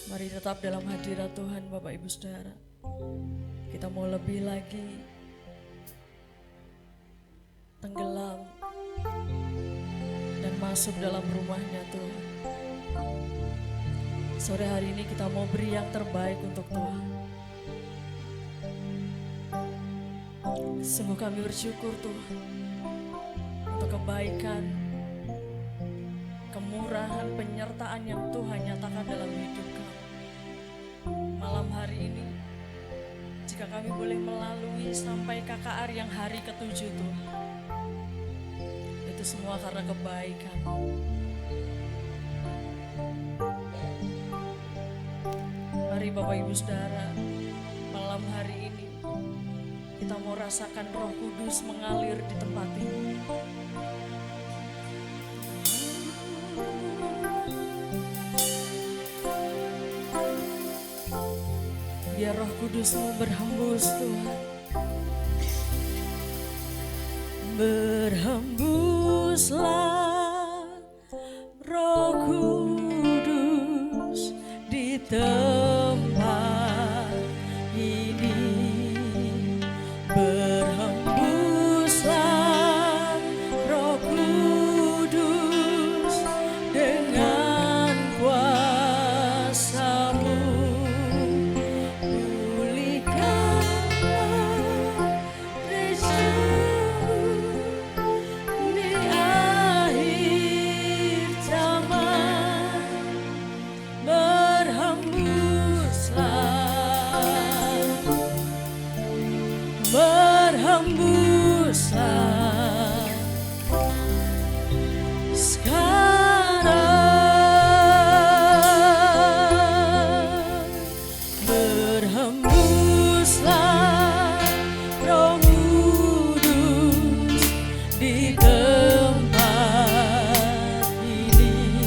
Mari tetap dalam hadirat Tuhan Bapak Ibu Saudara. Kita mau lebih lagi tenggelam dan masuk dalam rumahnya Tuhan. Sore hari ini kita mau beri yang terbaik untuk Tuhan. Sungguh kami bersyukur Tuhan untuk kebaikan, kemurahan, penyertaan yang Tuhan nyatakan dalam hidup kami. Malam hari ini, jika kami boleh melalui sampai KKR yang hari ke-7 Tuhan, itu semua karena kebaikan. Mari Bapak Ibu Saudara, malam hari ini kita mau rasakan Roh Kudus mengalir di tempat ini. Biar Roh Kudus-Mu berhembus Tuhan. Berhembuslah Roh Kudus di tempat ini. Berhembuslah Roh Kudus dengan kuasa-Mu. Berhembuslah sekarang, berhembuslah Roh Kudus di tempat ini.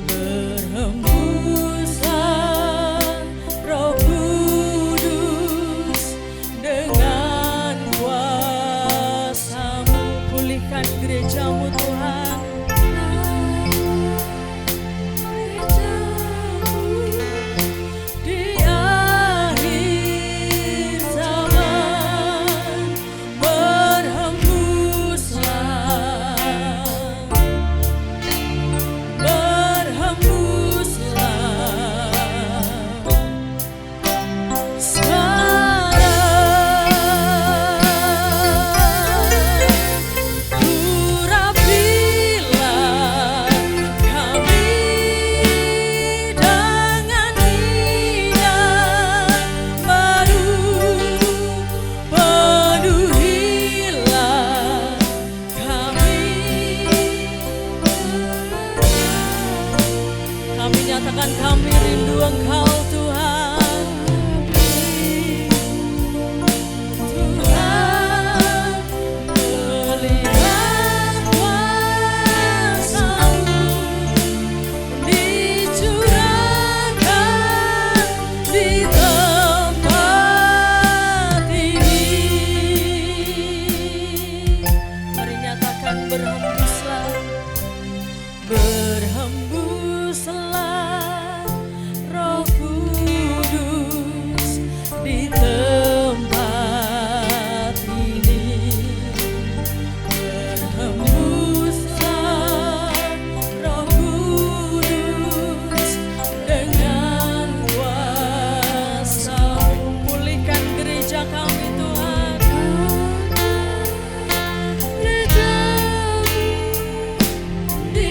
Berhembuslah Roh Kudus dengan kuasa-Mu. Pulihkan gereja-Mu Tuhan. Di akhir zaman, berhembuslah, kami nyatakan kami rindu Engkau Tuhan. Tuhan, melihat kuasa-Mu dicurahkan di tempat ini. Mari nyatakan berhembuslah, berhembuslah Roh Kudus di tempat ini. Berhembuslah Roh Kudus dengan kuasa-Mu. Pulihkan gereja kami Tuhan. Gereja-Mu di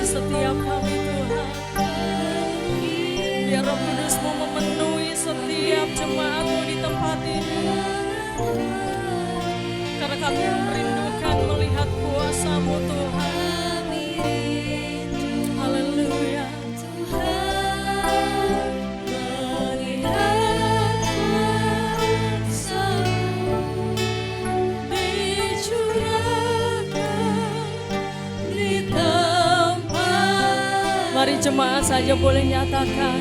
setiap kami Tuhan. Biar Roh Kudus-Mu memenuhi setiap jemaat-Mu di tempat ini. Karena kami merindukan melihat kuasa-Mu Tuhan. Haleluya. Mari jemaat saja boleh nyatakan,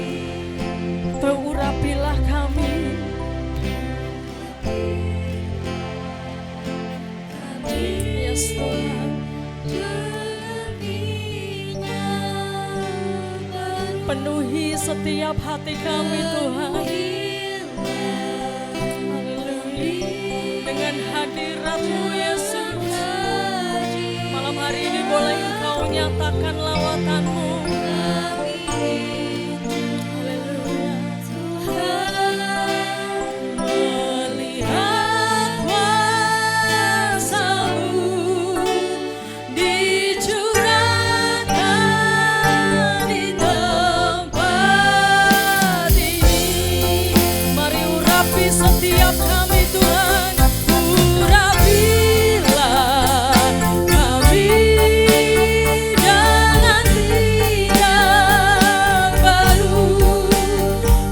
urapilah kami. Yes Tuhan. Penuhi setiap hati kami Tuhan. Haleluya. Dengan hadirat-Mu Yesus. Malam hari ini boleh Engkau nyatakan lawatan-Mu. Setiap kami Tuhan, urapilah kami dengan tindak baru,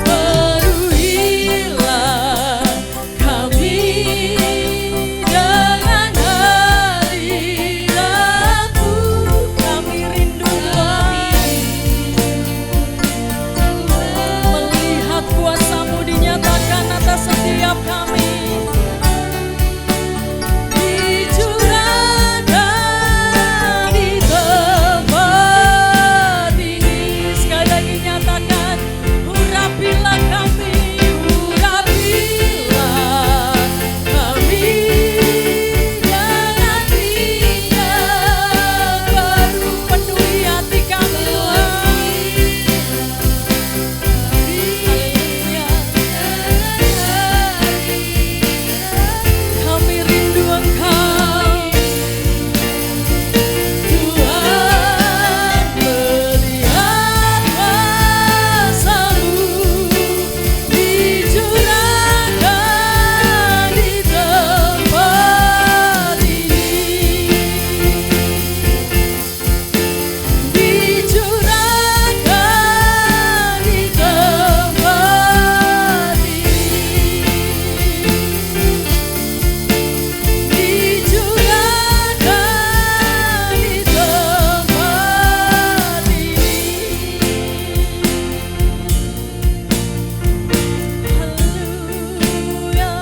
penuhilah kami dengan hadirat-Mu. Kami rindu melihat kuasa-Mu dinyatakan atas setiap kami. Dicurahkan di tempat ini. Sekali lagi nyatakan, urapilah kami, urapilah kami dengan tindak baru, penuhi hati kami Tuhan. Kami rindu Engkau Tuhan, melihat kuasa-Mu dicurahkan di tempat ini, dicurahkan di tempat ini. Dicurahkan di tempat ini. Haleluya.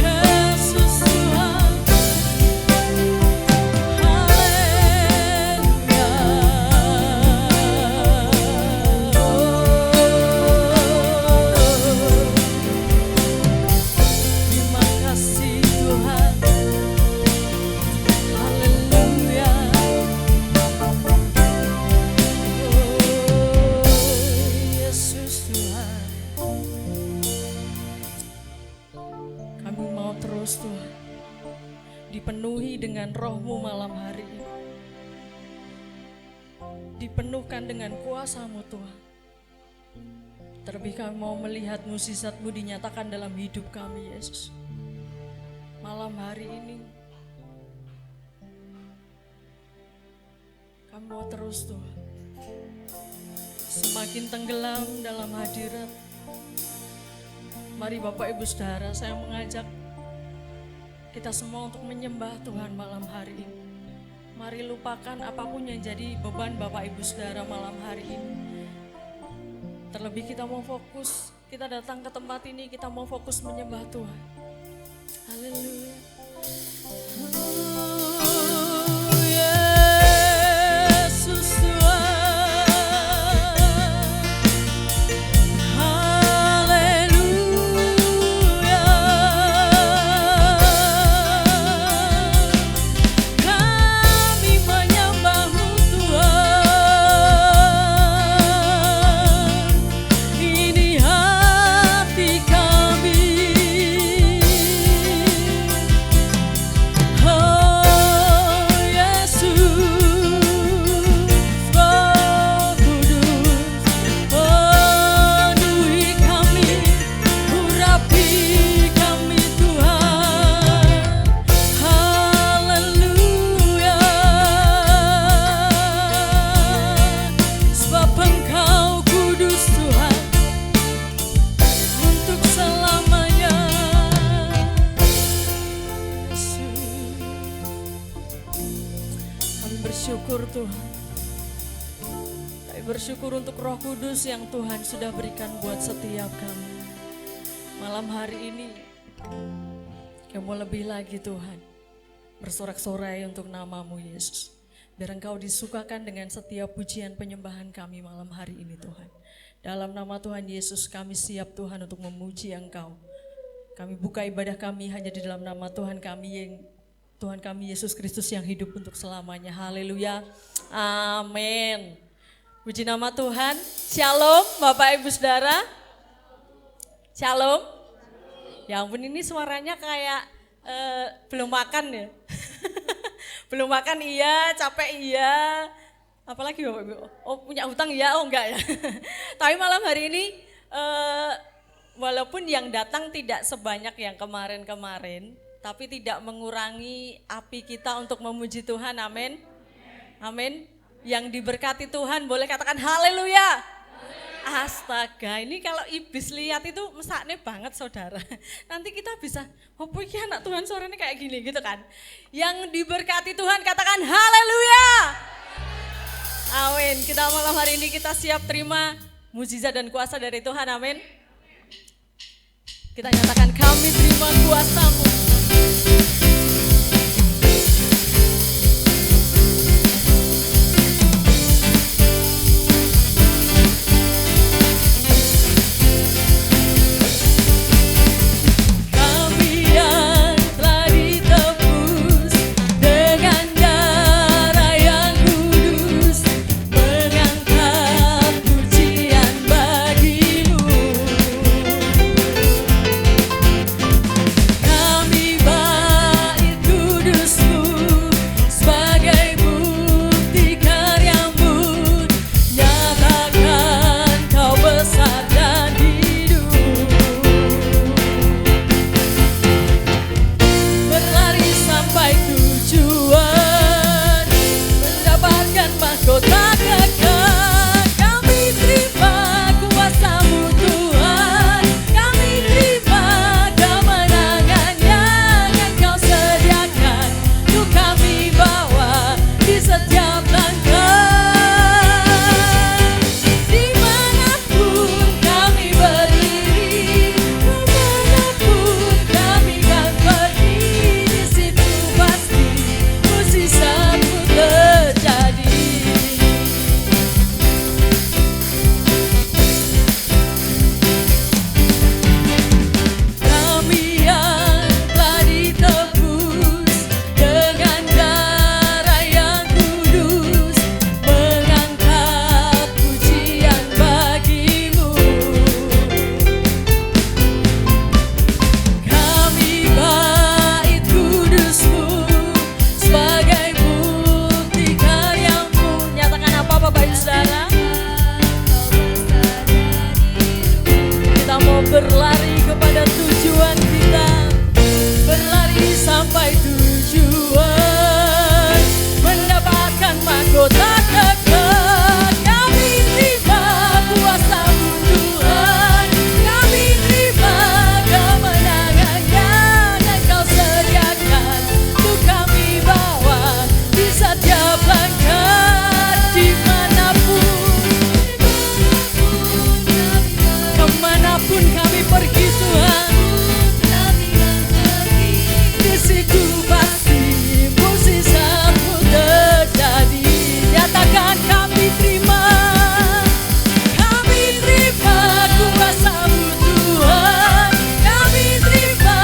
Yesus Tuhan. Terima kasih Tuhan. Haleluya. Yesus Tuhan. Kami mau terus Tuhan dipenuhi dengan Roh-Mu malam hari ini. Dipenuhkan dengan kuasa-Mu Tuhan. Terlebih kami mau melihat mukjizat-Mu dinyatakan dalam hidup kami Yesus. Malam hari ini kami mau terus Tuhan semakin tenggelam dalam hadirat. Mari Bapak Ibu Saudara, saya mengajak kita semua untuk menyembah Tuhan malam hari ini. Mari lupakan apapun yang jadi beban Bapak Ibu Saudara malam hari ini. Terlebih kita mau fokus, kita datang ke tempat ini, kita mau fokus menyembah Tuhan. Haleluya. Yesus Tuhan. Haleluya. Kami menyembah-Mu Tuhan. Ini hati kami. bersyukur Tuhan. Kami bersyukur untuk Roh Kudus yang Tuhan sudah berikan buat setiap kami. Malam hari ini kami mau lebih lagi Tuhan bersorak-sorai untuk nama-Mu Yesus. Biar Engkau disukakan dengan setiap pujian penyembahan kami malam hari ini Tuhan. Dalam nama Tuhan Yesus kami siap Tuhan untuk memuji Engkau. Kami buka ibadah kami hanya di dalam nama Tuhan kami Yesus Kristus yang hidup untuk selamanya. Haleluya. Amin. Puji nama Tuhan. Shalom Bapak Ibu Saudara. Shalom. Ya ampun ini suaranya kayak belum makan ya. Belum makan iya, capek iya. Apalagi Bapak Ibu? Oh punya hutang iya, oh enggak ya. Tapi malam hari ini walaupun yang datang tidak sebanyak yang kemarin-kemarin, tapi tidak mengurangi api kita untuk memuji Tuhan, amin. Amin. Yang diberkati Tuhan boleh katakan haleluya. Astaga, ini kalau iblis lihat itu mesaknya banget saudara. Nanti kita bisa, oh iki anak Tuhan suaranya kayak gini gitu kan. Yang diberkati Tuhan katakan haleluya. Amin. Kita malam hari ini kita siap terima mukjizat dan kuasa dari Tuhan, amin. Kita nyatakan kami terima kuasa-Mu. Berlari kepada tujuan kita, berlari sampai tujuan, mendapatkan mahkota kekal. Kami terima kuasa-Mu Tuhan, kami terima kemenangan yang Engkau sediakan untuk kami bawa di setiap langkah kemanapun kami pergi Tuhan, di situ pasti mukjizat-Mu terjadi. Nyatakan kami terima kuasa-Mu Tuhan, kami terima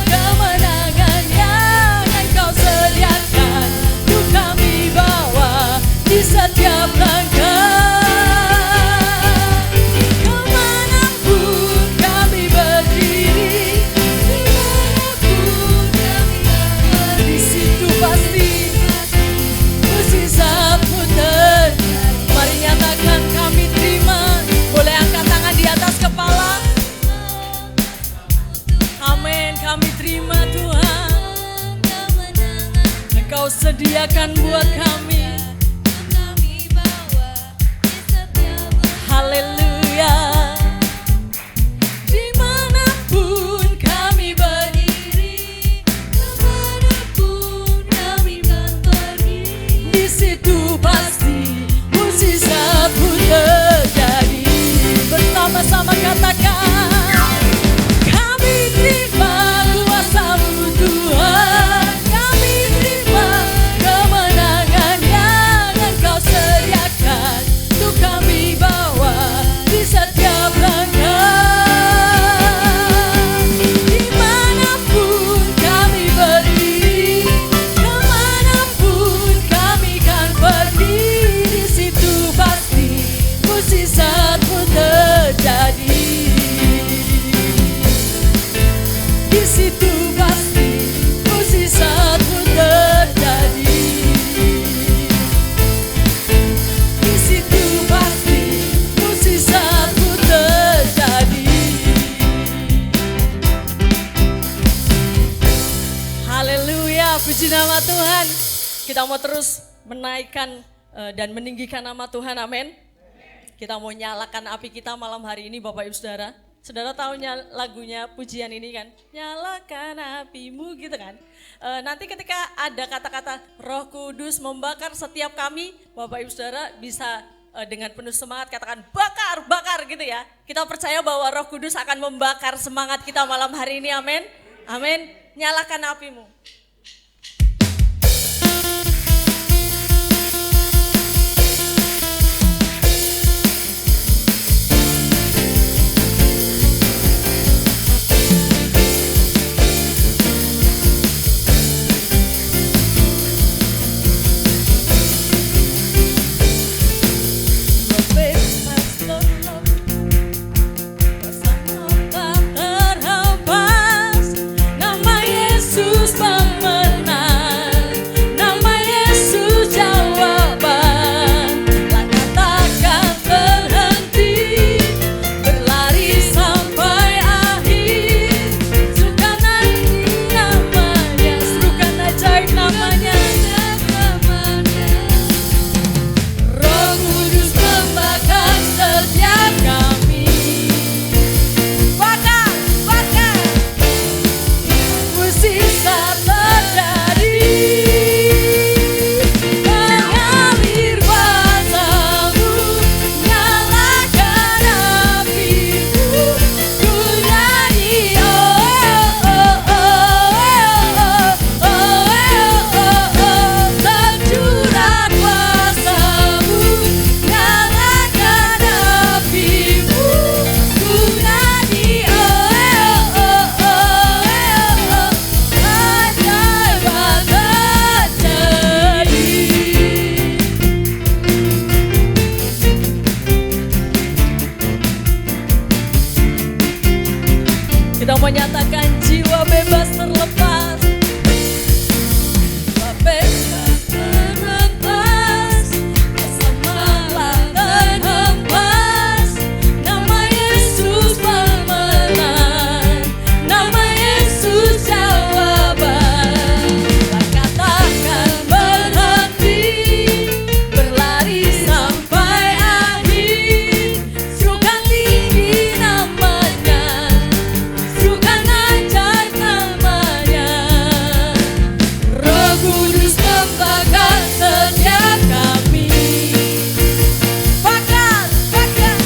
kemenangan yang Engkau sediakan untuk kami bawa di setiap langkah. Kami terima Tuhan, Engkau sediakan buat kami. Haleluya. Dimanapun kami berdiri, kemanapun kami pergi, di situ Puji nama Tuhan. Kita mau terus menaikkan dan meninggikan nama Tuhan, amin. Kita mau nyalakan api kita malam hari ini Bapak Ibu Saudara. Saudara tahu lagunya pujian ini kan? Nyalakan apimu gitu kan. Nanti ketika ada kata-kata Roh Kudus membakar setiap kami, Bapak Ibu Saudara bisa dengan penuh semangat katakan bakar, bakar gitu ya. Kita percaya bahwa Roh Kudus akan membakar semangat kita malam hari ini, amin. Amin. Nyalakan apimu. Kita menyatakan jiwa bebas terlepas. Bebas terlepas, bersamalah dan hempas. Nama Yesus pemenang, nama Yesus jawaban. Tak katakan berhenti, berlari sampai akhir. Serukan tinggi namanya, serukan ajaib namanya. Roh Kudus membakar setiap kami. Bakar, bakar,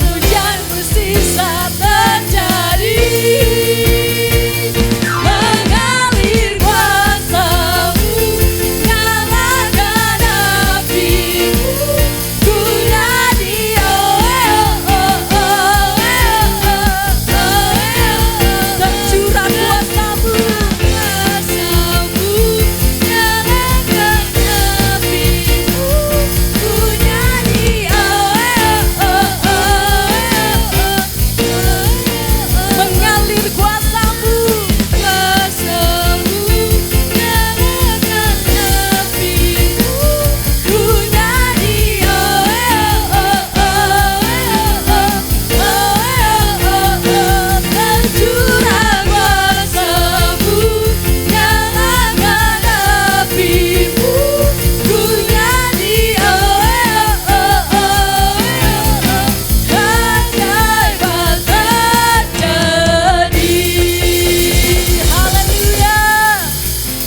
hujan bersisa terjadi. Mengalir kuasa-Mu, nyalakan api-Mu. Ku nyanyi tercurah kuasa-Mu, kuasa-Mu, nyalakan api-Mu. Ku nyanyi mengalir kuasa-Mu, kuasa-Mu, nyalakan api-Mu. Ku nyanyi tercurah kuasa-Mu, nyalakan api-Mu. Ku nyanyi keajaiban terjadi. Haleluya.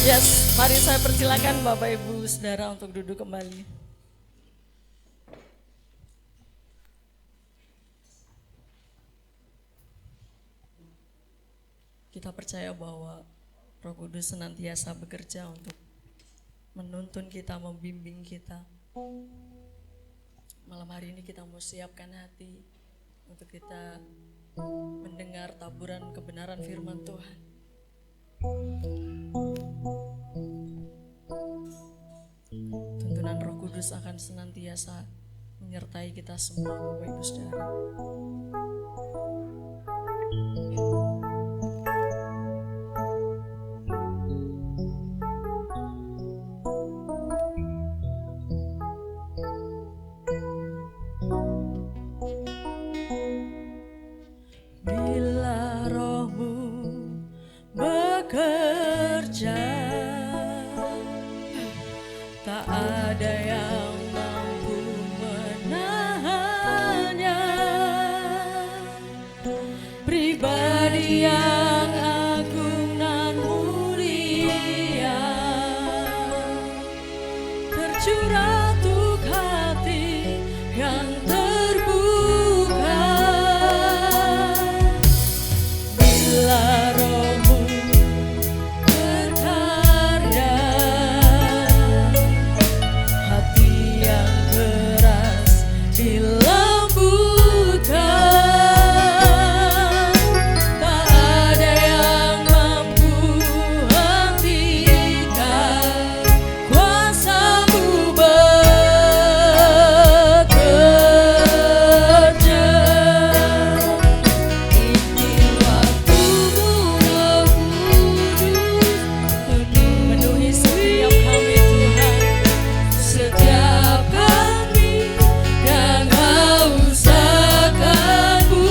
Yes, mari saya persilakan Bapak Ibu Saudara untuk duduk kembali. Kita percaya bahwa Roh Kudus senantiasa bekerja untuk menuntun kita, membimbing kita. Malam hari ini kita mau siapkan hati untuk kita mendengar taburan kebenaran firman Tuhan. Tuntunan Roh Kudus akan senantiasa menyertai kita semua Bapak Ibu Saudara. Bila Roh-Mu bekerja, ada yang mampu menahannya. Pribadi yang agung dan mulia, tercurah untuk hati yang terbuka. Bila Roh-Mu berkarya, hati yang keras dilembutkan. Tak ada yang mampu hentikan kuasa-Mu bekerja. Ini waktu-Mu, Roh Kudus, menuhi setiap kami Tuhan, setiap kami yang haus akan-Mu.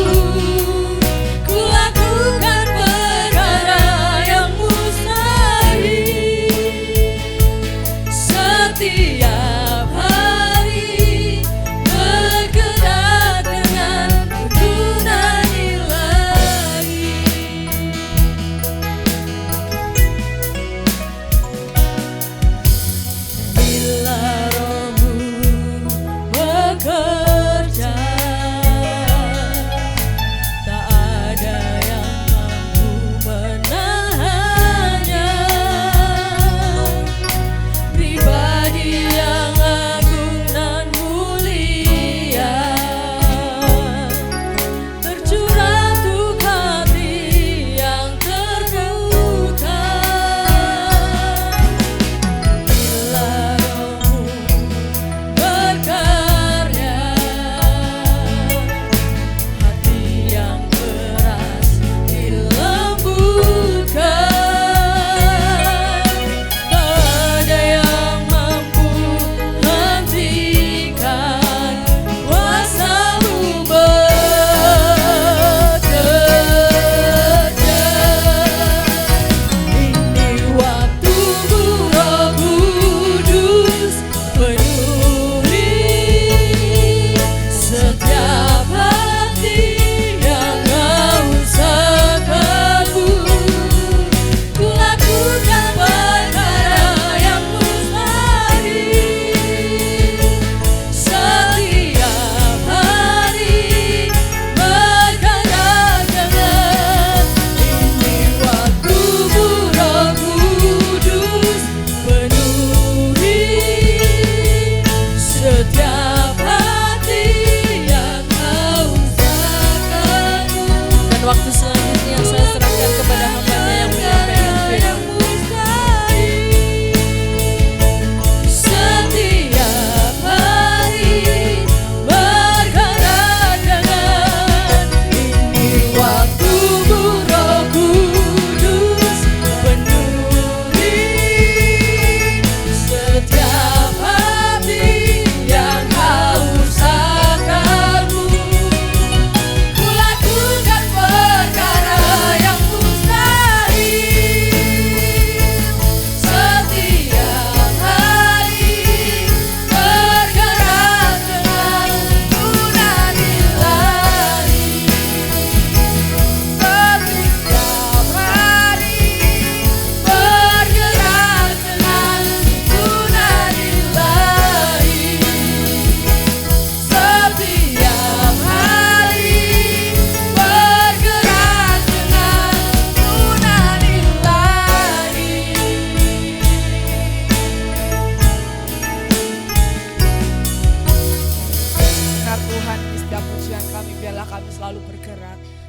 Ku lakukan perkara yang mustahil setiap hari, bergerak dengan tuntunan ilahi. Bila Roh-Mu bekerja, tak ada yang mampu menahannya. Pribadi yang agung dan mulia, tercurah untuk hati yang terbuka. Bila Roh-Mu berkarya, hati yang keras dilembutkan. Tak ada yang mampu hentikan kuasa-Mu bekerja. Ini waktu-Mu, Roh Kudus, penuhi setiap hati yang haus akan-Mu. Ku lakukan perkara yang mustahil setiap hari, bergerak dengan. Ini waktu-Mu, Roh Kudus, penuhi setiap hati yang haus akan-Mu. Dan waktu selanjutnya saya serahkan kepada hamba-Nya yang menyampaikan firman. Setiap hari, bergerak dengan. Ini waktu-Mu, Roh Kudus, penuhi setiap hati yang haus akan-Mu. Ku lakukan perkara yang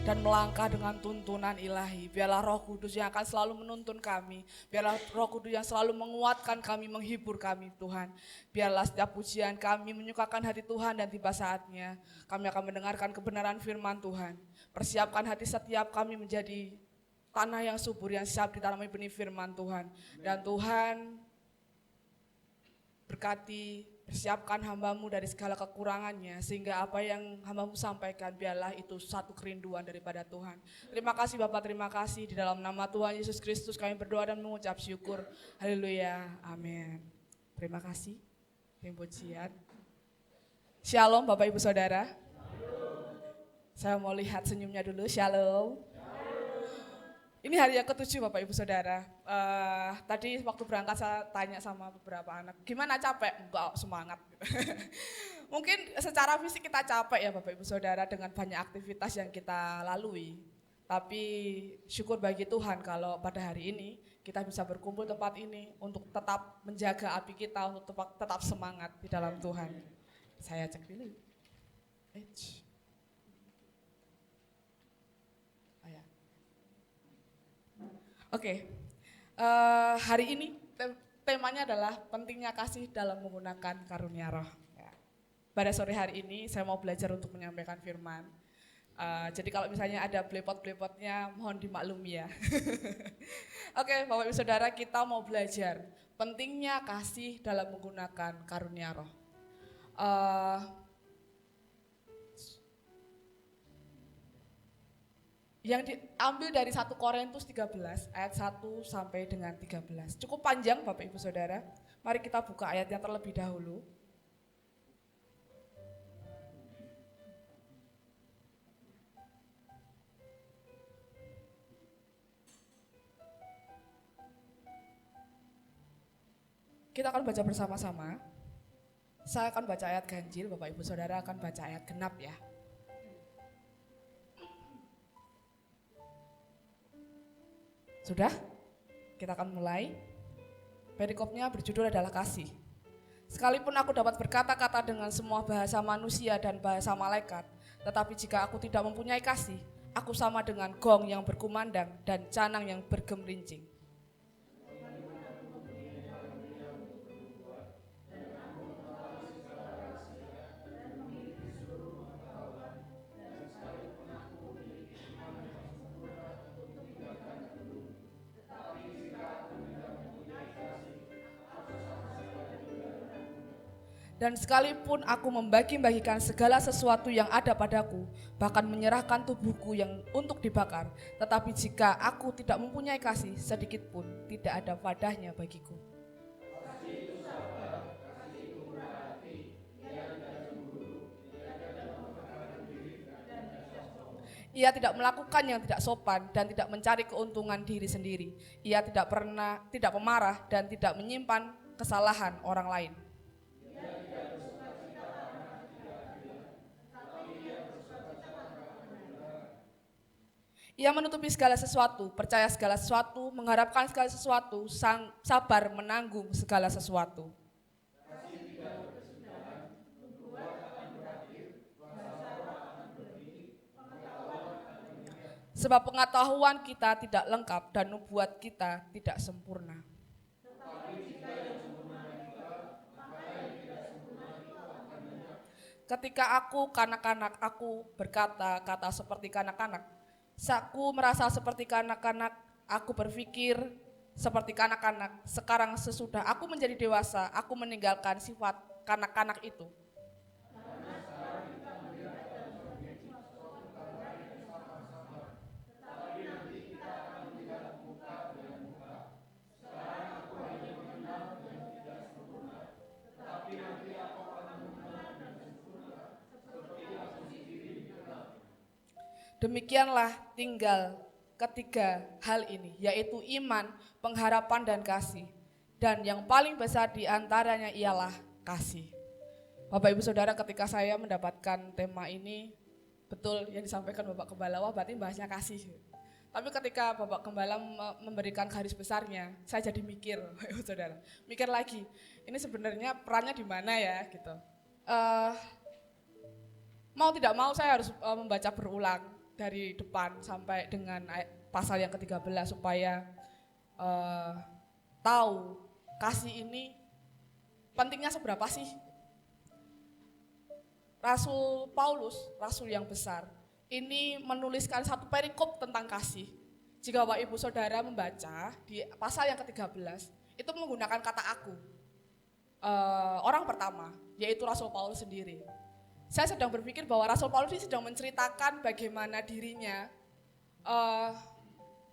dan melangkah dengan tuntunan ilahi. Biarlah Roh Kudus yang akan selalu menuntun kami. Biarlah Roh Kudus yang selalu menguatkan kami, menghibur kami Tuhan. Biarlah setiap pujian kami menyukakan hati Tuhan dan tiba saatnya kami akan mendengarkan kebenaran firman Tuhan. Persiapkan hati setiap kami menjadi tanah yang subur yang siap ditanami benih firman Tuhan. Dan Tuhan berkati, persiapkan hamba-Mu dari segala kekurangannya, sehingga apa yang hamba-Mu sampaikan biarlah itu satu kerinduan daripada Tuhan. Terima kasih Bapak, terima kasih. Di dalam nama Tuhan Yesus Kristus kami berdoa dan mengucap syukur. Haleluya, amin. Terima kasih. Tim pujian. Shalom Bapak Ibu Saudara. Saya mau lihat senyumnya dulu, shalom. Ini hari yang ke-7 Bapak Ibu Saudara. Tadi waktu berangkat saya tanya sama beberapa anak, gimana capek? Enggak, semangat. Mungkin secara fisik kita capek ya Bapak Ibu Saudara dengan banyak aktivitas yang kita lalui. Tapi syukur bagi Tuhan kalau pada hari ini kita bisa berkumpul tempat ini untuk tetap menjaga api kita, untuk tetap semangat di dalam Tuhan. Saya cek dulu. Oke, hari ini temanya adalah pentingnya kasih dalam menggunakan karunia roh. Ya. Pada sore hari ini saya mau belajar untuk menyampaikan firman. Jadi kalau misalnya ada blepot-blepotnya mohon dimaklumi ya. Oke, Bapak Ibu Saudara, kita mau belajar pentingnya kasih dalam menggunakan karunia roh. Yang diambil dari 1 Korintus 13 ayat 1 sampai dengan 13. Cukup panjang Bapak Ibu Saudara. Mari kita buka ayatnya terlebih dahulu. Kita akan baca bersama-sama. Saya akan baca ayat ganjil, Bapak Ibu Saudara akan baca ayat genap ya. Sudah? Kita akan mulai. Perikopnya berjudul adalah kasih. Sekalipun aku dapat berkata-kata dengan semua bahasa manusia dan bahasa malaikat, tetapi jika aku tidak mempunyai kasih, aku sama dengan gong yang berkumandang dan canang yang bergemerincing. Dan sekalipun aku membagi-bagikan segala sesuatu yang ada padaku, bahkan menyerahkan tubuhku yang untuk dibakar, tetapi jika aku tidak mempunyai kasih, sedikit pun tidak ada padahnya bagiku. Ia tidak melakukan yang tidak sopan dan tidak mencari keuntungan diri sendiri. Ia tidak pemarah dan tidak menyimpan kesalahan orang lain. Ia menutupi segala sesuatu, percaya segala sesuatu, mengharapkan segala sesuatu, sabar menanggung segala sesuatu. Sebab pengetahuan kita tidak lengkap dan nubuat kita tidak sempurna. Ketika aku kanak-kanak, aku berkata-kata seperti kanak-kanak. Aku merasa seperti kanak-kanak, aku berpikir seperti kanak-kanak. Sekarang sesudah aku menjadi dewasa, aku meninggalkan sifat kanak-kanak itu. Demikianlah tinggal ketiga hal ini, yaitu iman, pengharapan, dan kasih. Dan yang paling besar di antaranya ialah kasih. Bapak Ibu Saudara, ketika saya mendapatkan tema ini, betul yang disampaikan Bapak Gembala, wah berarti bahasnya kasih. Tapi ketika Bapak Gembala memberikan garis besarnya, saya jadi mikir, Bapak Ibu Saudara, mikir lagi, ini sebenarnya perannya di mana ya gitu. Mau tidak mau saya harus membaca berulang dari depan sampai dengan pasal yang ke-13 supaya tahu kasih ini pentingnya seberapa sih. Rasul Paulus, rasul yang besar, ini menuliskan satu perikop tentang kasih. Jika Bapak Ibu Saudara membaca di pasal yang ke-13, itu menggunakan kata aku. Orang pertama, yaitu Rasul Paulus sendiri. Saya sedang berpikir bahwa Rasul Paulus ini sedang menceritakan bagaimana dirinya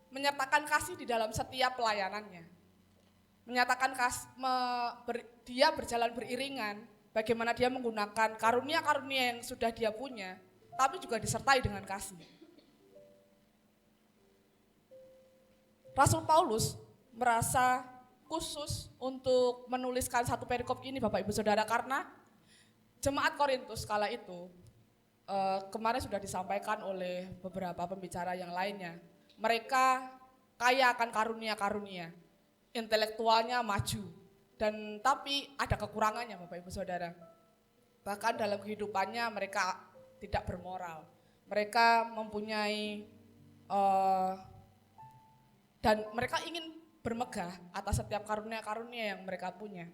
menyertakan kasih di dalam setiap pelayanannya. menyatakan dia berjalan beriringan, bagaimana dia menggunakan karunia-karunia yang sudah dia punya, tapi juga disertai dengan kasih. Rasul Paulus merasa khusus untuk menuliskan satu perikop ini Bapak Ibu Saudara, karena jemaat Korintus kala itu kemarin sudah disampaikan oleh beberapa pembicara yang lainnya. Mereka kaya akan karunia-karunia, intelektualnya maju, dan tapi ada kekurangannya Bapak Ibu Saudara. Bahkan dalam kehidupannya mereka tidak bermoral. Mereka mempunyai dan mereka ingin bermegah atas setiap karunia-karunia yang mereka punya.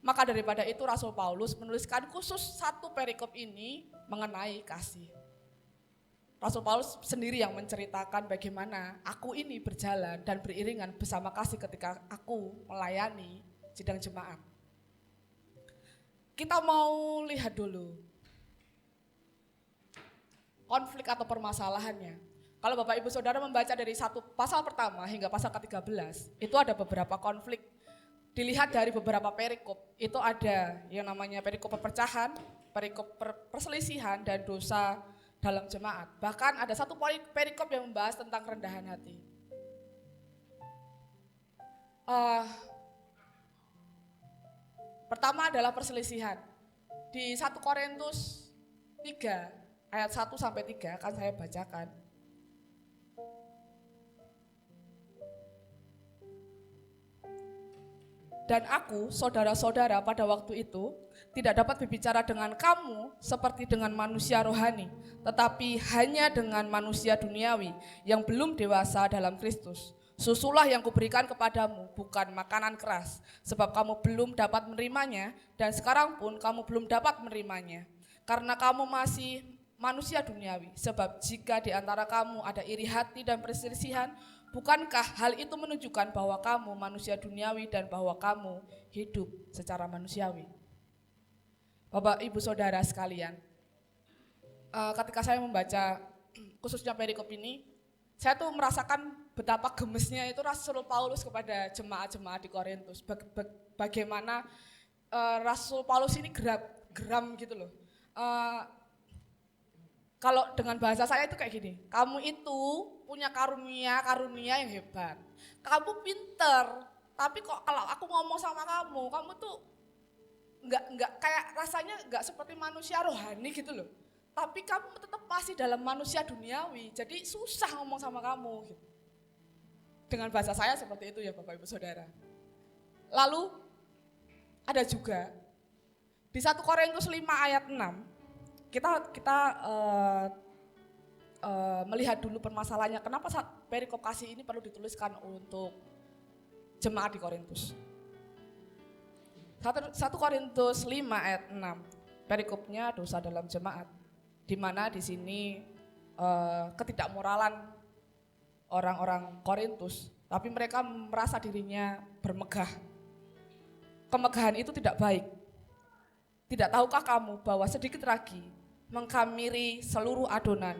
Maka daripada itu Rasul Paulus menuliskan khusus satu perikop ini mengenai kasih. Rasul Paulus sendiri yang menceritakan bagaimana aku ini berjalan dan beriringan bersama kasih ketika aku melayani sidang jemaat. Kita mau lihat dulu konflik atau permasalahannya. Kalau Bapak Ibu Saudara membaca dari satu pasal pertama hingga pasal ke-13, itu ada beberapa konflik. Dilihat dari beberapa perikop, itu ada yang namanya perikop perpecahan, perikop perselisihan, dan dosa dalam jemaat. Bahkan ada satu perikop yang membahas tentang kerendahan hati. Pertama adalah perselisihan. Di 1 Korintus 3 ayat 1 sampai 3 akan saya bacakan. Dan aku, saudara-saudara, pada waktu itu tidak dapat berbicara dengan kamu seperti dengan manusia rohani, tetapi hanya dengan manusia duniawi yang belum dewasa dalam Kristus. Susulah yang kuberikan kepadamu, bukan makanan keras, sebab kamu belum dapat menerimanya, dan sekarang pun kamu belum dapat menerimanya, karena kamu masih manusia duniawi. Sebab jika di antara kamu ada iri hati dan perselisihan, bukankah hal itu menunjukkan bahwa kamu manusia duniawi dan bahwa kamu hidup secara manusiawi? Bapak, Ibu, Saudara sekalian, ketika saya membaca khususnya perikop ini, saya tuh merasakan betapa gemesnya itu Rasul Paulus kepada jemaat-jemaat di Korintus. Bagaimana Rasul Paulus ini geram gitu loh. Kalau dengan bahasa saya itu kayak gini, kamu itu punya karunia yang hebat. Kamu pinter, tapi kok kalau aku ngomong sama kamu tuh nggak kayak rasanya nggak seperti manusia rohani gitu loh. Tapi kamu tetap masih dalam manusia duniawi, jadi susah ngomong sama kamu. Gitu. Dengan bahasa saya seperti itu ya Bapak Ibu Saudara. Lalu ada juga di 1 Korintus 5 ayat 6, kita melihat dulu permasalahannya, kenapa perikop kasih ini perlu dituliskan untuk jemaat di Korintus. 1 Korintus 5 ayat 6, perikopnya dosa dalam jemaat, di mana di sini ketidakmoralan orang-orang Korintus, tapi mereka merasa dirinya bermegah. Kemegahan itu tidak baik. Tidak tahukah kamu bahwa sedikit lagi mengkamiri seluruh adonan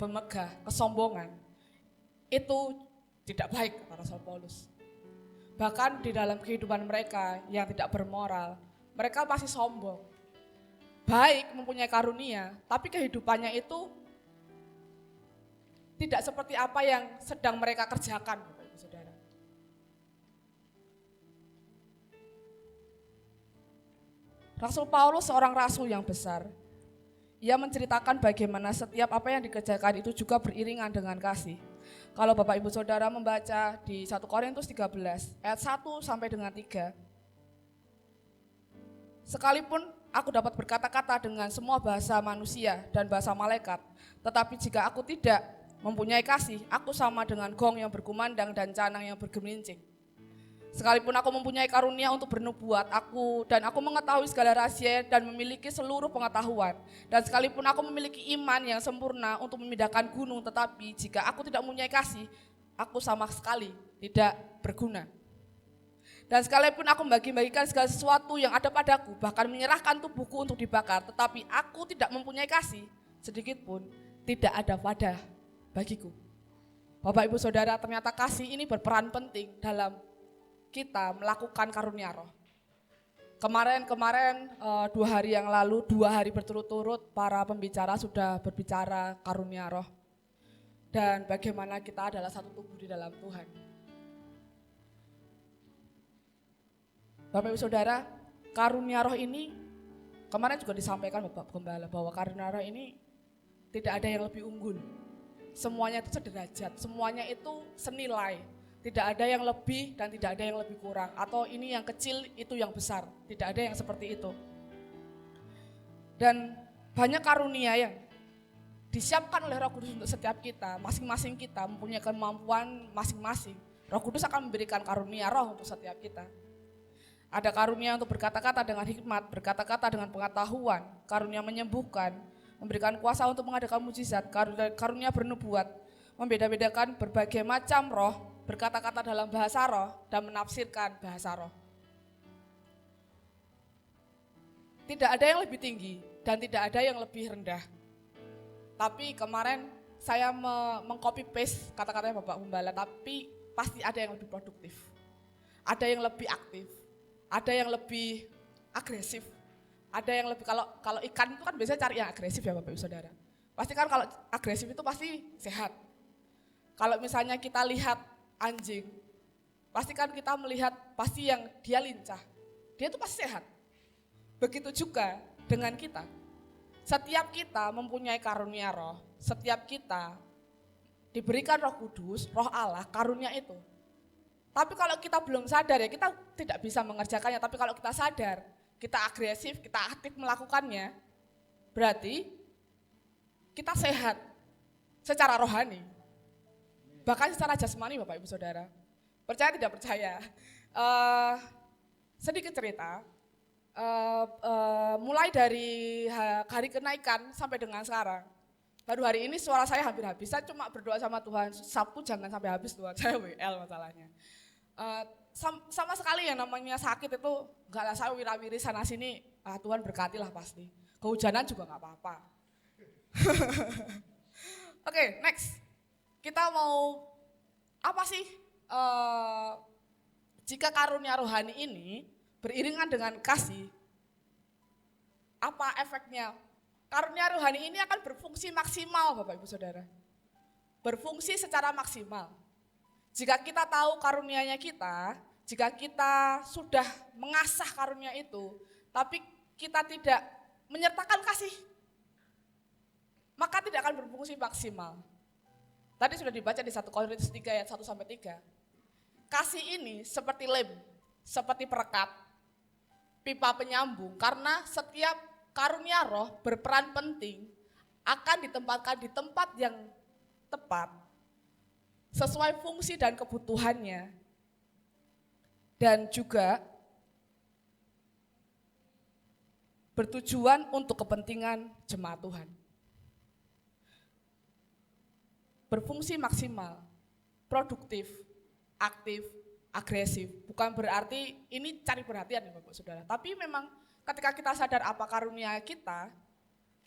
bermegah, kesombongan, itu tidak baik, kata Rasul Paulus. Bahkan di dalam kehidupan mereka yang tidak bermoral, mereka pasti sombong. Baik mempunyai karunia, tapi kehidupannya itu tidak seperti apa yang sedang mereka kerjakan, Bapak Ibu Saudara. Rasul Paulus seorang rasul yang besar. Ia menceritakan bagaimana setiap apa yang dikerjakan itu juga beriringan dengan kasih. Kalau Bapak Ibu Saudara membaca di 1 Korintus 13 ayat 1 sampai dengan 3. Sekalipun aku dapat berkata-kata dengan semua bahasa manusia dan bahasa malaikat, tetapi jika aku tidak mempunyai kasih, aku sama dengan gong yang berkumandang dan canang yang bergelincing. Sekalipun aku mempunyai karunia untuk bernubuat, aku mengetahui segala rahasia dan memiliki seluruh pengetahuan. Dan sekalipun aku memiliki iman yang sempurna untuk memindahkan gunung, tetapi jika aku tidak mempunyai kasih, aku sama sekali tidak berguna. Dan sekalipun aku membagi-bagikan segala sesuatu yang ada padaku, bahkan menyerahkan tubuhku untuk dibakar, tetapi aku tidak mempunyai kasih, sedikit pun tidak ada pada bagiku. Bapak Ibu Saudara, ternyata kasih ini berperan penting dalam kita melakukan karunia roh. Kemarin 2 hari yang lalu, 2 hari berturut-turut para pembicara sudah berbicara karunia roh. Dan bagaimana kita adalah satu tubuh di dalam Tuhan. Bapak Ibu Saudara, karunia roh ini kemarin juga disampaikan Bapak Gembala bahwa karunia roh ini tidak ada yang lebih unggul. Semuanya itu sederajat, semuanya itu senilai. Tidak ada yang lebih dan tidak ada yang lebih kurang. Atau ini yang kecil, itu yang besar. Tidak ada yang seperti itu. Dan banyak karunia yang disiapkan oleh Roh Kudus untuk setiap kita. Masing-masing kita mempunyai kemampuan masing-masing. Roh Kudus akan memberikan karunia roh untuk setiap kita. Ada karunia untuk berkata-kata dengan hikmat, berkata-kata dengan pengetahuan, karunia menyembuhkan, memberikan kuasa untuk mengadakan mujizat, karunia bernubuat, membeda-bedakan berbagai macam roh, berkata-kata dalam bahasa roh, dan menafsirkan bahasa roh. Tidak ada yang lebih tinggi dan tidak ada yang lebih rendah. Tapi kemarin saya meng-copy paste kata-katanya Bapak Gembala, tapi pasti ada yang lebih produktif. Ada yang lebih aktif. Ada yang lebih agresif, ada yang lebih kalau ikan itu kan biasanya cari yang agresif ya Bapak Ibu Saudara. Pasti kan kalau agresif itu pasti sehat. Kalau misalnya kita lihat anjing, pasti kan kita melihat pasti yang dia lincah, dia itu pasti sehat. Begitu juga dengan kita. Setiap kita mempunyai karunia roh, setiap kita diberikan Roh Kudus, Roh Allah, karunia itu. Tapi kalau kita belum sadar ya kita tidak bisa mengerjakannya. Tapi kalau kita sadar, kita agresif, kita aktif melakukannya, berarti kita sehat secara rohani. Bahkan secara jasmani Bapak Ibu Saudara. Percaya tidak percaya. Sedikit cerita, mulai dari hari kenaikan sampai dengan sekarang. Baru hari ini suara saya hampir habis. Saya cuma berdoa sama Tuhan, Sabtu jangan sampai habis Tuhan, saya WL masalahnya. Sama sekali yang namanya sakit itu enggak lah, saya wirawiri sana sini, Tuhan berkatilah pasti. Kehujanan juga enggak apa-apa. Oke, next. Kita mau apa sih jika karunia rohani ini beriringan dengan kasih, apa efeknya? Karunia rohani ini akan berfungsi maksimal Bapak Ibu Saudara. Berfungsi secara maksimal. Jika kita tahu karunianya kita, jika kita sudah mengasah karunia itu, tapi kita tidak menyertakan kasih, maka tidak akan berfungsi maksimal. Tadi sudah dibaca di 1 Korintus 3 ayat 1-3. Kasih ini seperti lem, seperti perekat, pipa penyambung, karena setiap karunia roh berperan penting akan ditempatkan di tempat yang tepat, sesuai fungsi dan kebutuhannya, dan juga bertujuan untuk kepentingan jemaat Tuhan. Berfungsi maksimal, produktif, aktif, agresif. Bukan berarti ini cari perhatian ya Bapak Saudara. Tapi memang ketika kita sadar apa karunia kita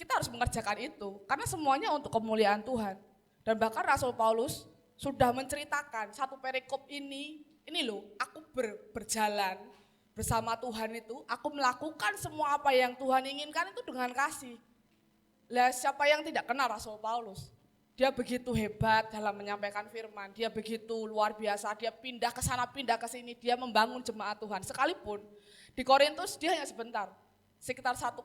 harus mengerjakan itu. Karena semuanya untuk kemuliaan Tuhan. Dan bahkan Rasul Paulus sudah menceritakan satu perikop ini loh, aku berjalan bersama Tuhan itu, aku melakukan semua apa yang Tuhan inginkan itu dengan kasih. Lah siapa yang tidak kenal Rasul Paulus? Dia begitu hebat dalam menyampaikan firman, dia begitu luar biasa, dia pindah ke sana, pindah ke sini, dia membangun jemaat Tuhan. Sekalipun di Korintus dia hanya sebentar, sekitar 1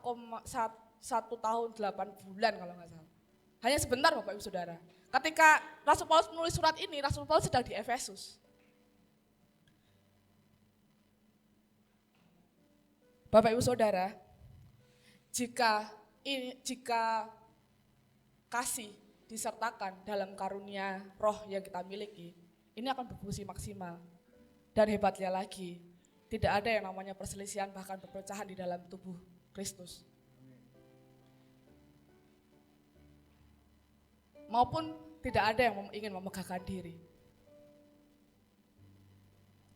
tahun 8 bulan kalau nggak salah. Hanya sebentar Bapak Ibu Saudara. Ketika Rasul Paulus menulis surat ini, Rasul Paulus sedang di Efesus. Bapak Ibu Saudara, jika kasih disertakan dalam karunia roh yang kita miliki, ini akan berfungsi maksimal. Dan hebatnya lagi, tidak ada yang namanya perselisihan bahkan perpecahan di dalam tubuh Kristus. Maupun tidak ada yang ingin memegahkan diri.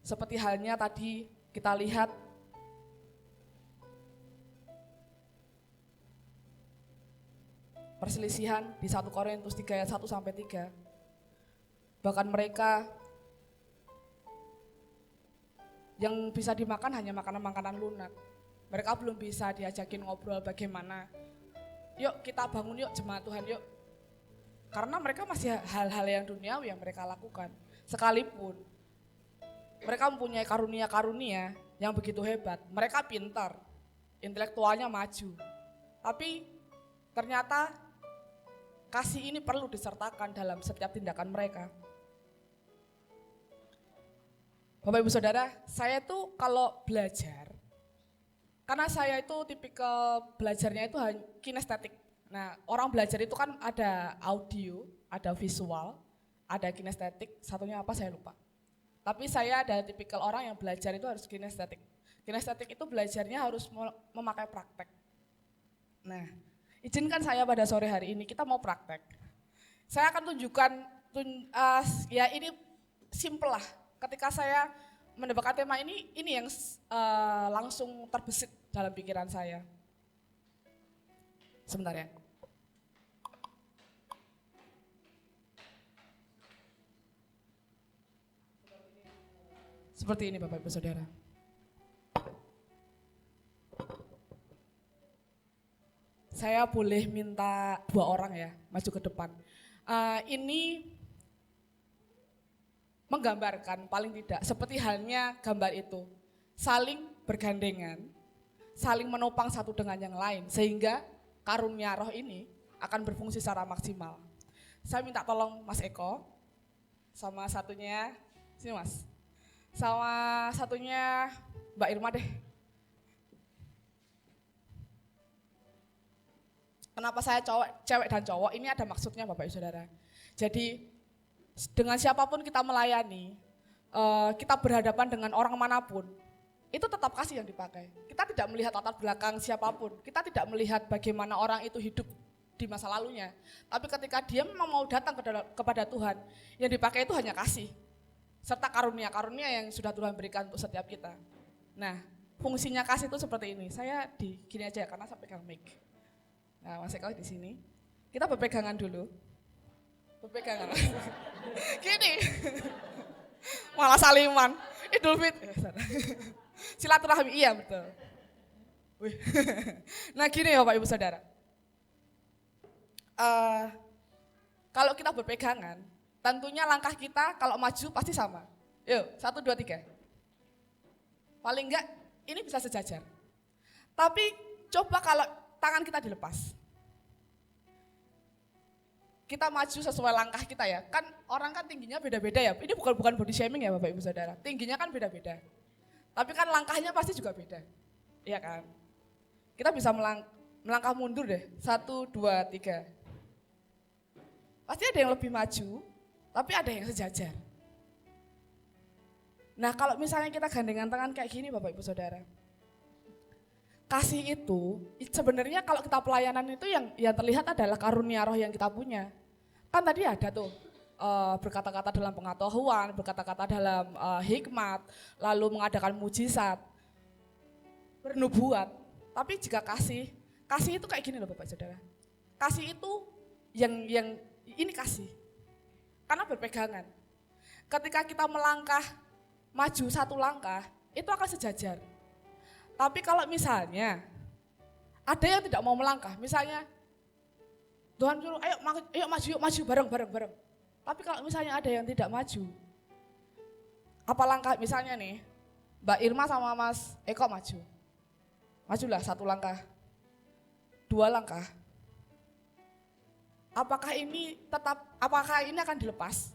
Seperti halnya tadi kita lihat perselisihan di 1 Korintus 3 ayat 1-3. Bahkan mereka Yang bisa dimakan hanya makanan-makanan lunak. Mereka belum bisa diajakin ngobrol bagaimana. Yuk kita bangun yuk jemaat Tuhan yuk. Karena mereka masih hal-hal yang duniawi yang mereka lakukan. Sekalipun mereka mempunyai karunia-karunia yang begitu hebat. Mereka pintar, intelektualnya maju. Tapi ternyata kasih ini perlu disertakan dalam setiap tindakan mereka. Bapak Ibu Saudara, saya tuh kalau belajar, karena saya itu tipikal belajarnya itu kinestetik. Nah, orang belajar itu kan ada audio, ada visual, ada kinestetik, satunya apa saya lupa. Tapi saya ada tipikal orang yang belajar itu harus kinestetik. Kinestetik itu belajarnya harus memakai praktek. Nah, izinkan saya pada sore hari ini kita mau praktek. Saya akan tunjukkan, ya ini simple lah. Ketika saya mendapatkan tema ini yang langsung terbesit dalam pikiran saya. Sebentar ya. Seperti ini Bapak Ibu Saudara. Saya boleh minta 2 orang ya maju ke depan. Ini menggambarkan paling tidak seperti halnya gambar itu. Saling bergandengan, saling menopang satu dengan yang lain. Sehingga karunia roh ini akan berfungsi secara maksimal. Saya minta tolong Mas Eko, sama satunya, sini Mas. Sama satunya Mbak Irma deh. Kenapa saya cewek dan cowok, ini ada maksudnya Bapak Ibu Saudara. Jadi dengan siapapun kita melayani, kita berhadapan dengan orang manapun, itu tetap kasih yang dipakai. Kita tidak melihat latar belakang siapapun, kita tidak melihat bagaimana orang itu hidup di masa lalunya. Tapi ketika dia memang mau datang kepada Tuhan, yang dipakai itu hanya kasih. Serta karunia-karunia yang sudah Tuhan berikan untuk setiap kita. Nah, fungsinya kasih itu seperti ini. Saya di gini aja ya, karena saya pegang mic. Nah, Mas Eko di sini. Kita berpegangan dulu. Berpegangan. Gini. Malah saliman. Idul Fitri. Silaturahmi, iya betul. Wih. Nah gini ya Bapak Ibu Saudara. Kalau kita berpegangan, tentunya langkah kita kalau maju pasti sama. Yuk, 1, 2, 3. Paling enggak ini bisa sejajar. Tapi coba kalau tangan kita dilepas. Kita maju sesuai langkah kita ya. Kan orang kan tingginya beda-beda ya. Ini bukan body shaming ya Bapak Ibu Saudara. Tingginya kan beda-beda. Tapi kan langkahnya pasti juga beda. Iya kan? Kita bisa melangkah mundur deh. 1, 2, 3. Pasti ada yang lebih maju, tapi ada yang sejajar. Nah kalau misalnya kita gandengan tangan kayak gini Bapak Ibu Saudara. Kasih itu sebenarnya kalau kita pelayanan itu yang terlihat adalah karunia roh yang kita punya. Kan tadi ada tuh berkata-kata dalam pengetahuan, berkata-kata dalam hikmat, lalu mengadakan mujizat, bernubuat. Tapi jika kasih itu kayak gini loh Bapak Saudara. Kasih itu yang ini kasih. Karena berpegangan. Ketika kita melangkah maju 1 langkah, itu akan sejajar. Tapi kalau misalnya ada yang tidak mau melangkah, misalnya Tuhan suruh ayo maju bareng. Tapi kalau misalnya ada yang tidak maju, apa langkah misalnya nih, Mbak Irma sama Mas Eko maju. Majulah 1 langkah, 2 langkah. Apakah ini akan dilepas?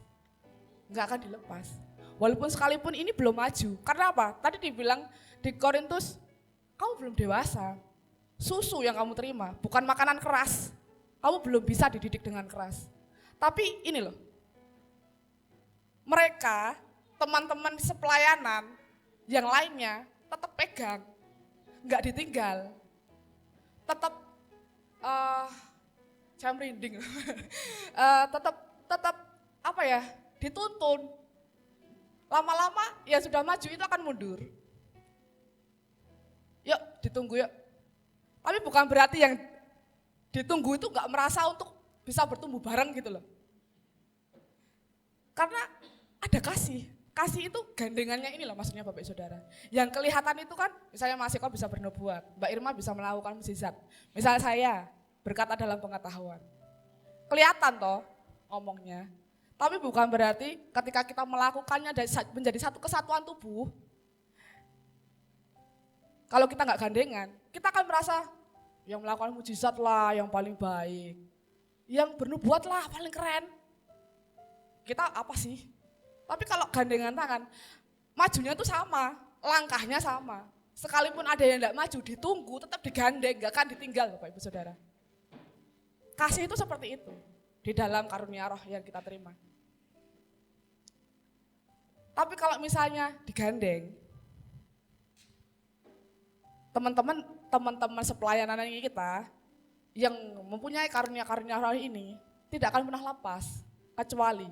Enggak akan dilepas. Walaupun sekalipun ini belum maju. Karena apa? Tadi dibilang di Korintus, kamu belum dewasa. Susu yang kamu terima, bukan makanan keras. Kamu belum bisa dididik dengan keras. Tapi ini loh, mereka, teman-teman sepelayanan yang lainnya tetap pegang, enggak ditinggal. Tetap, saya merinding. tetap apa ya, dituntun. Lama-lama ya sudah maju itu akan mundur. Yuk ditunggu yuk. Tapi bukan berarti yang ditunggu itu gak merasa untuk bisa bertumbuh bareng gitu loh. Karena ada kasih. Kasih itu gandengannya inilah maksudnya Bapak Ibu Saudara. Yang kelihatan itu kan, misalnya Mas Eko bisa bernubuat, Mbak Irma bisa melakukan mukjizat. Misalnya saya berkata dalam pengetahuan. Kelihatan toh ngomongnya. Tapi bukan berarti ketika kita melakukannya menjadi satu kesatuan tubuh, kalau kita nggak gandengan, kita akan merasa yang melakukan mukjizat lah yang paling baik. Yang bernubuat lah paling keren. Kita apa sih? Tapi kalau gandengan tangan, majunya tuh sama, langkahnya sama. Sekalipun ada yang tidak maju, ditunggu, tetap digandeng, gak akan ditinggal Bapak Ibu Saudara. Kasih itu seperti itu, di dalam karunia roh yang kita terima. Tapi kalau misalnya digandeng, teman-teman sepelayanan kita, yang mempunyai karunia-karunia roh ini, tidak akan pernah lepas, kecuali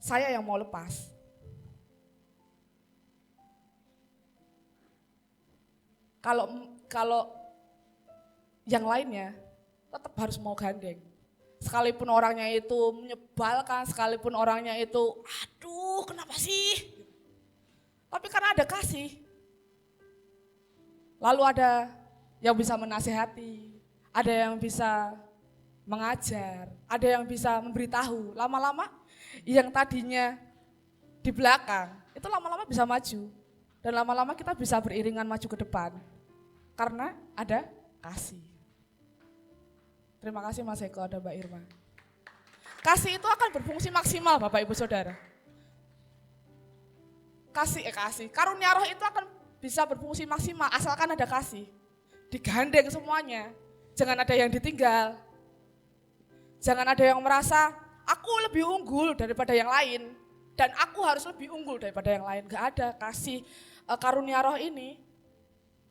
saya yang mau lepas. Kalau yang lainnya tetap harus mau gandeng. Sekalipun orangnya itu menyebalkan, sekalipun orangnya itu, aduh kenapa sih? Tapi karena ada kasih. Lalu ada yang bisa menasehati, ada yang bisa mengajar, ada yang bisa memberitahu. Lama-lama yang tadinya di belakang, itu lama-lama bisa maju. Dan lama-lama kita bisa beriringan maju ke depan. Karena ada kasih. Terima kasih Mas Eko dan Mbak Irma. Kasih itu akan berfungsi maksimal Bapak Ibu Saudara. Kasih, karunia roh itu akan bisa berfungsi maksimal asalkan ada kasih. Digandeng semuanya, jangan ada yang ditinggal. Jangan ada yang merasa, aku lebih unggul daripada yang lain. Dan aku harus lebih unggul daripada yang lain. Gak ada kasih karunia roh ini.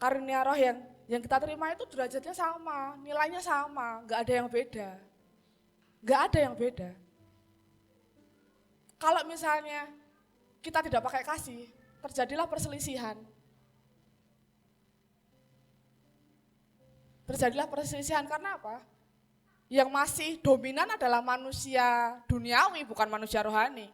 Karunia roh yang kita terima itu derajatnya sama, nilainya sama. Gak ada yang beda. Gak ada yang beda. Kalau misalnya kita tidak pakai kasih, terjadilah perselisihan. Terjadilah perselisihan karena apa? Yang masih dominan adalah manusia duniawi, bukan manusia rohani.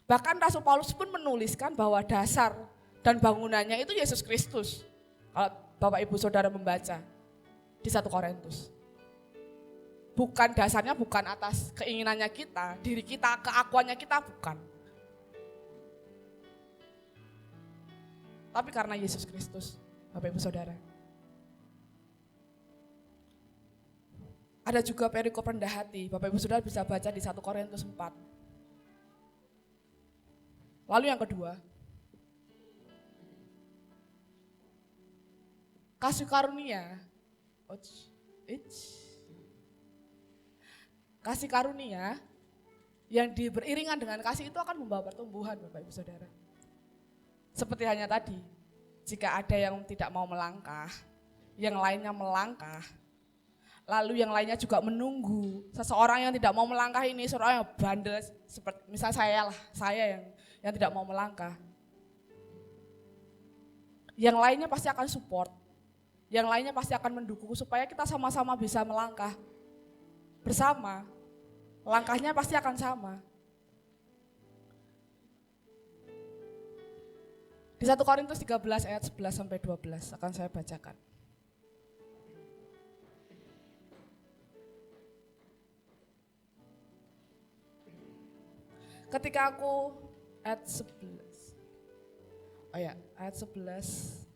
Bahkan Rasul Paulus pun menuliskan bahwa dasar dan bangunannya itu Yesus Kristus. Kalau Bapak Ibu Saudara membaca di 1 Korintus. Bukan dasarnya bukan atas keinginannya kita, diri kita, keakuannya kita, bukan. Tapi karena Yesus Kristus, Bapak Ibu Saudara. Ada juga perikop rendah hati, Bapak Ibu Saudara bisa baca di 1 Korintus 4. Lalu yang kedua, kasih karunia. Kasih karunia yang beriringan dengan kasih itu akan membawa pertumbuhan Bapak Ibu Saudara. Seperti hanya tadi, jika ada yang tidak mau melangkah, yang lainnya melangkah, lalu yang lainnya juga menunggu. Seseorang yang tidak mau melangkah ini, seorang yang bandel, seperti misalnya saya yang tidak mau melangkah. Yang lainnya pasti akan support, yang lainnya pasti akan mendukung supaya kita sama-sama bisa melangkah bersama. Langkahnya pasti akan sama. Di 1 Korintus 13 ayat 11 sampai 12 akan saya bacakan. Ketika aku ayat 11. Oh ya, ayat 11.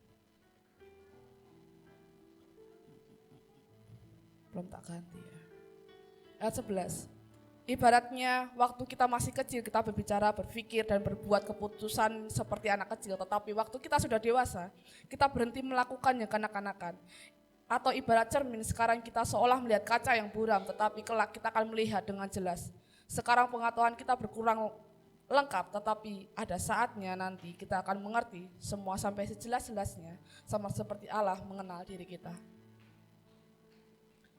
Belum tak ganti ya. Ayat 11. Ibaratnya waktu kita masih kecil kita berbicara, berpikir dan berbuat keputusan seperti anak kecil. Tetapi waktu kita sudah dewasa, kita berhenti melakukannya kanak-kanakan. Atau ibarat cermin, sekarang kita seolah melihat kaca yang buram, tetapi kelak kita akan melihat dengan jelas. Sekarang pengetahuan kita berkurang lengkap, tetapi ada saatnya nanti kita akan mengerti semua sampai sejelas-jelasnya, sama seperti Allah mengenal diri kita.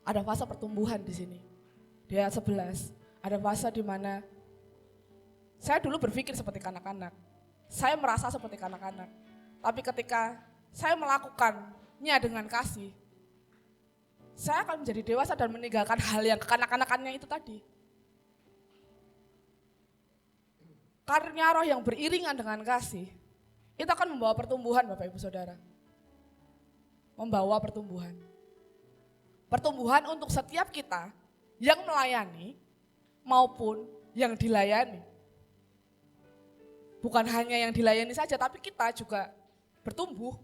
Ada fase pertumbuhan di sini. Di ayat 11, ada fase di mana saya dulu berpikir seperti kanak-kanak. Saya merasa seperti kanak-kanak. Tapi ketika saya melakukannya dengan kasih, saya akan menjadi dewasa dan meninggalkan hal yang kekanak-kanakannya itu tadi. karunia roh yang beriringan dengan kasih, itu akan membawa pertumbuhan Bapak Ibu Saudara. Membawa pertumbuhan. Pertumbuhan untuk setiap kita yang melayani maupun yang dilayani. Bukan hanya yang dilayani saja, tapi kita juga bertumbuh.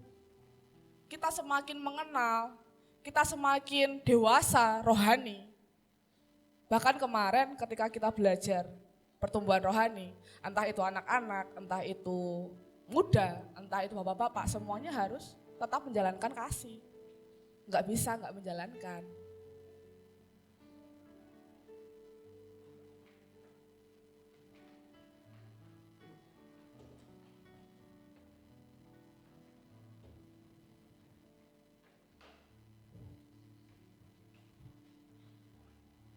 Kita semakin mengenal, kita semakin dewasa rohani. Bahkan kemarin ketika kita belajar pertumbuhan rohani, entah itu anak-anak, entah itu muda, entah itu bapak-bapak, semuanya harus tetap menjalankan kasih. Enggak bisa enggak menjalankan.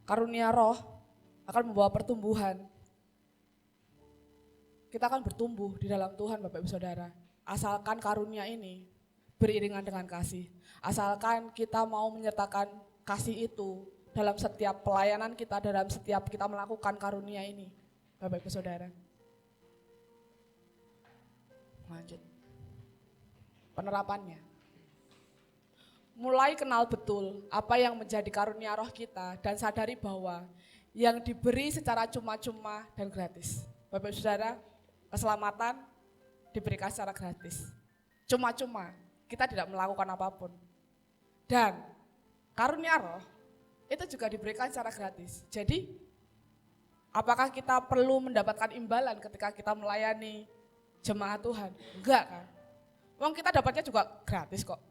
Karunia roh akan membawa pertumbuhan. Kita akan bertumbuh di dalam Tuhan Bapak Ibu Saudara. Asalkan karunia ini beriringan dengan kasih. Asalkan kita mau menyertakan kasih itu dalam setiap pelayanan kita, dalam setiap kita melakukan karunia ini. Bapak Ibu Saudara. Lanjut. Penerapannya. Mulai kenal betul apa yang menjadi karunia roh kita dan sadari bahwa yang diberi secara cuma-cuma dan gratis. Bapak Ibu Saudara, keselamatan diberikan secara gratis. Cuma-cuma, kita tidak melakukan apapun. Dan karunia roh itu juga diberikan secara gratis. Jadi, apakah kita perlu mendapatkan imbalan ketika kita melayani jemaat Tuhan? Enggak kan? Wong kita dapatnya juga gratis kok.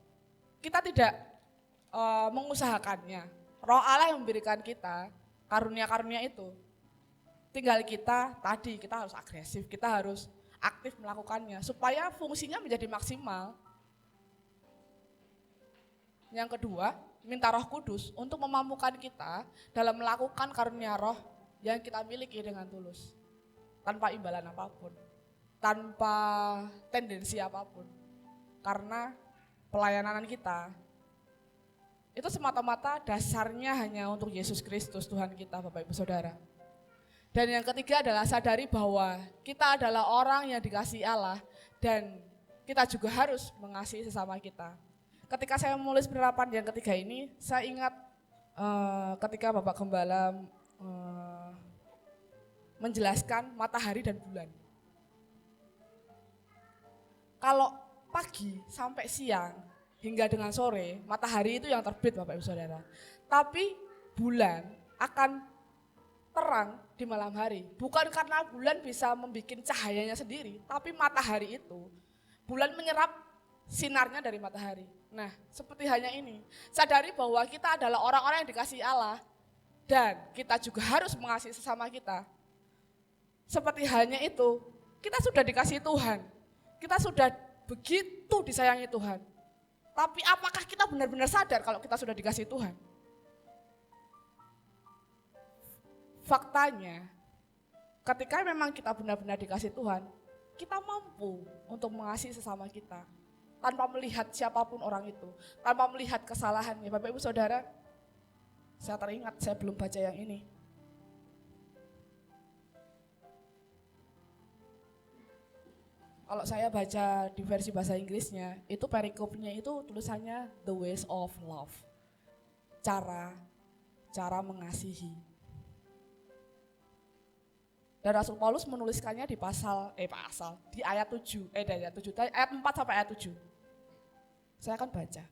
Kita tidak mengusahakannya. Roh Allah yang memberikan kita karunia-karunia itu. Tinggal kita harus agresif, kita harus aktif melakukannya supaya fungsinya menjadi maksimal. Yang kedua, minta Roh Kudus untuk memampukan kita dalam melakukan karunia roh yang kita miliki dengan tulus. Tanpa imbalan apapun, tanpa tendensi apapun. Karena pelayanan kita itu semata-mata dasarnya hanya untuk Yesus Kristus Tuhan kita Bapak Ibu Saudara. Dan yang ketiga adalah sadari bahwa kita adalah orang yang dikasihi Allah dan kita juga harus mengasihi sesama kita. Ketika saya menulis penerapan yang ketiga ini, saya ingat ketika Bapak Gembala menjelaskan matahari dan bulan. Kalau pagi sampai siang hingga dengan sore, matahari itu yang terbit Bapak Ibu Saudara. Tapi bulan akan terang di malam hari. Bukan karena bulan bisa membuat cahayanya sendiri, tapi matahari itu, bulan menyerap sinarnya dari matahari. Nah, seperti hanya ini, sadari bahwa kita adalah orang-orang yang dikasihi Allah dan kita juga harus mengasihi sesama kita. Seperti hanya itu, kita sudah dikasihi Tuhan. Kita sudah begitu disayangi Tuhan. Tapi apakah kita benar-benar sadar kalau kita sudah dikasihi Tuhan? Faktanya, ketika memang kita benar-benar dikasihi Tuhan, kita mampu untuk mengasihi sesama kita. Tanpa melihat siapapun orang itu, tanpa melihat kesalahannya. Bapak Ibu Saudara, saya teringat saya belum baca yang ini. Kalau saya baca di versi bahasa Inggrisnya, itu perikopnya itu tulisannya The Ways of Love. Cara mengasihi. Dan Rasul Paulus menuliskannya di di ayat 7, ayat 4 sampai ayat 7. Saya akan baca.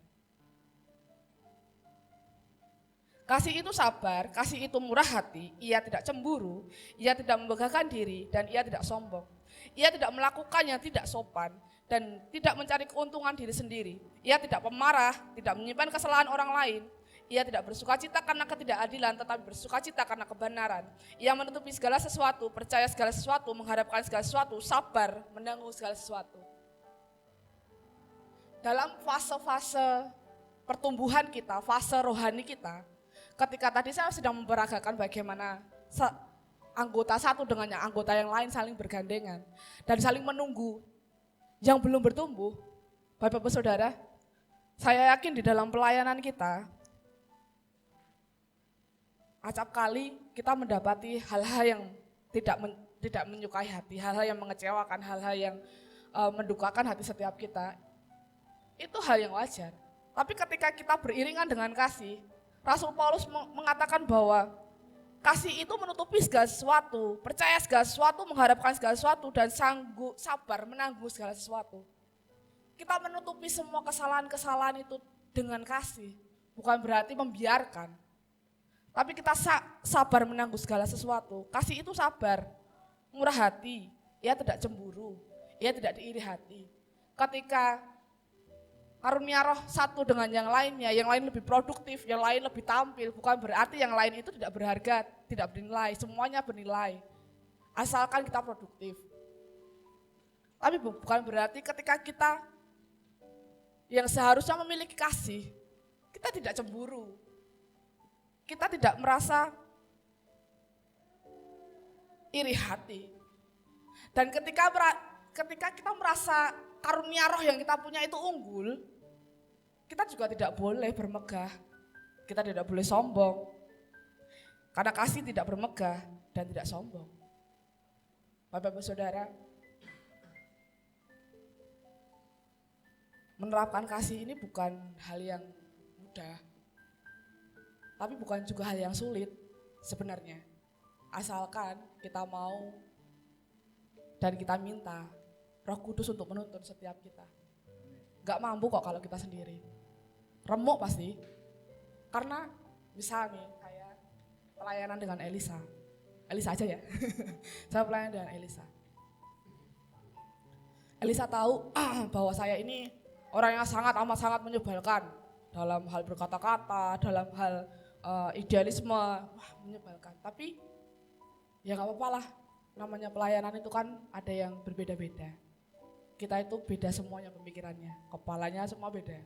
Kasih itu sabar, kasih itu murah hati, ia tidak cemburu, ia tidak membanggakan diri, dan ia tidak sombong. Ia tidak melakukan yang tidak sopan, dan tidak mencari keuntungan diri sendiri. Ia tidak pemarah, tidak menyimpan kesalahan orang lain. Ia tidak bersukacita karena ketidakadilan, tetapi bersukacita karena kebenaran. Ia menutupi segala sesuatu, percaya segala sesuatu, mengharapkan segala sesuatu, sabar, menanggung segala sesuatu. Dalam fase-fase pertumbuhan kita, fase rohani kita, ketika tadi saya sedang memperagakan bagaimana anggota satu dengan anggota yang lain saling bergandengan dan saling menunggu yang belum bertumbuh. Bapak Ibu Saudara, saya yakin di dalam pelayanan kita, acap kali kita mendapati hal-hal yang tidak menyukai hati, hal-hal yang mengecewakan, hal-hal yang mendukakan hati setiap kita, itu hal yang wajar. Tapi ketika kita beriringan dengan kasih, Rasul Paulus mengatakan bahwa kasih itu menutupi segala sesuatu, percaya segala sesuatu, mengharapkan segala sesuatu, dan sanggup sabar menanggung segala sesuatu. Kita menutupi semua kesalahan-kesalahan itu dengan kasih, bukan berarti membiarkan. Tapi kita sabar menanggung segala sesuatu. Kasih itu sabar, murah hati, ia tidak cemburu, ia tidak diiri hati. Ketika karunia roh satu dengan yang lainnya, yang lain lebih produktif, yang lain lebih tampil, bukan berarti yang lain itu tidak berharga, tidak bernilai, semuanya bernilai. Asalkan kita produktif. Tapi bukan berarti ketika kita yang seharusnya memiliki kasih, kita tidak cemburu. Kita tidak merasa iri hati. Dan ketika kita merasa karunia roh yang kita punya itu unggul, kita juga tidak boleh bermegah, kita tidak boleh sombong. Karena kasih tidak bermegah dan tidak sombong. Bapak-Ibu Saudara, menerapkan kasih ini bukan hal yang mudah, tapi bukan juga hal yang sulit sebenarnya. Asalkan kita mau dan kita minta Roh Kudus untuk menuntun setiap kita. Gak mampu kok kalau kita sendiri. Remuk pasti. Karena misalnya kayak pelayanan dengan Elisa. Elisa aja ya. Saya pelayanan dengan Elisa. Elisa tahu bahwa saya ini orang yang sangat menyebalkan. Dalam hal berkata-kata, dalam hal idealisme, menyebalkan. Tapi ya gak apa-apa lah. Namanya pelayanan itu kan ada yang berbeda-beda. Kita itu beda semuanya pemikirannya, kepalanya semua beda.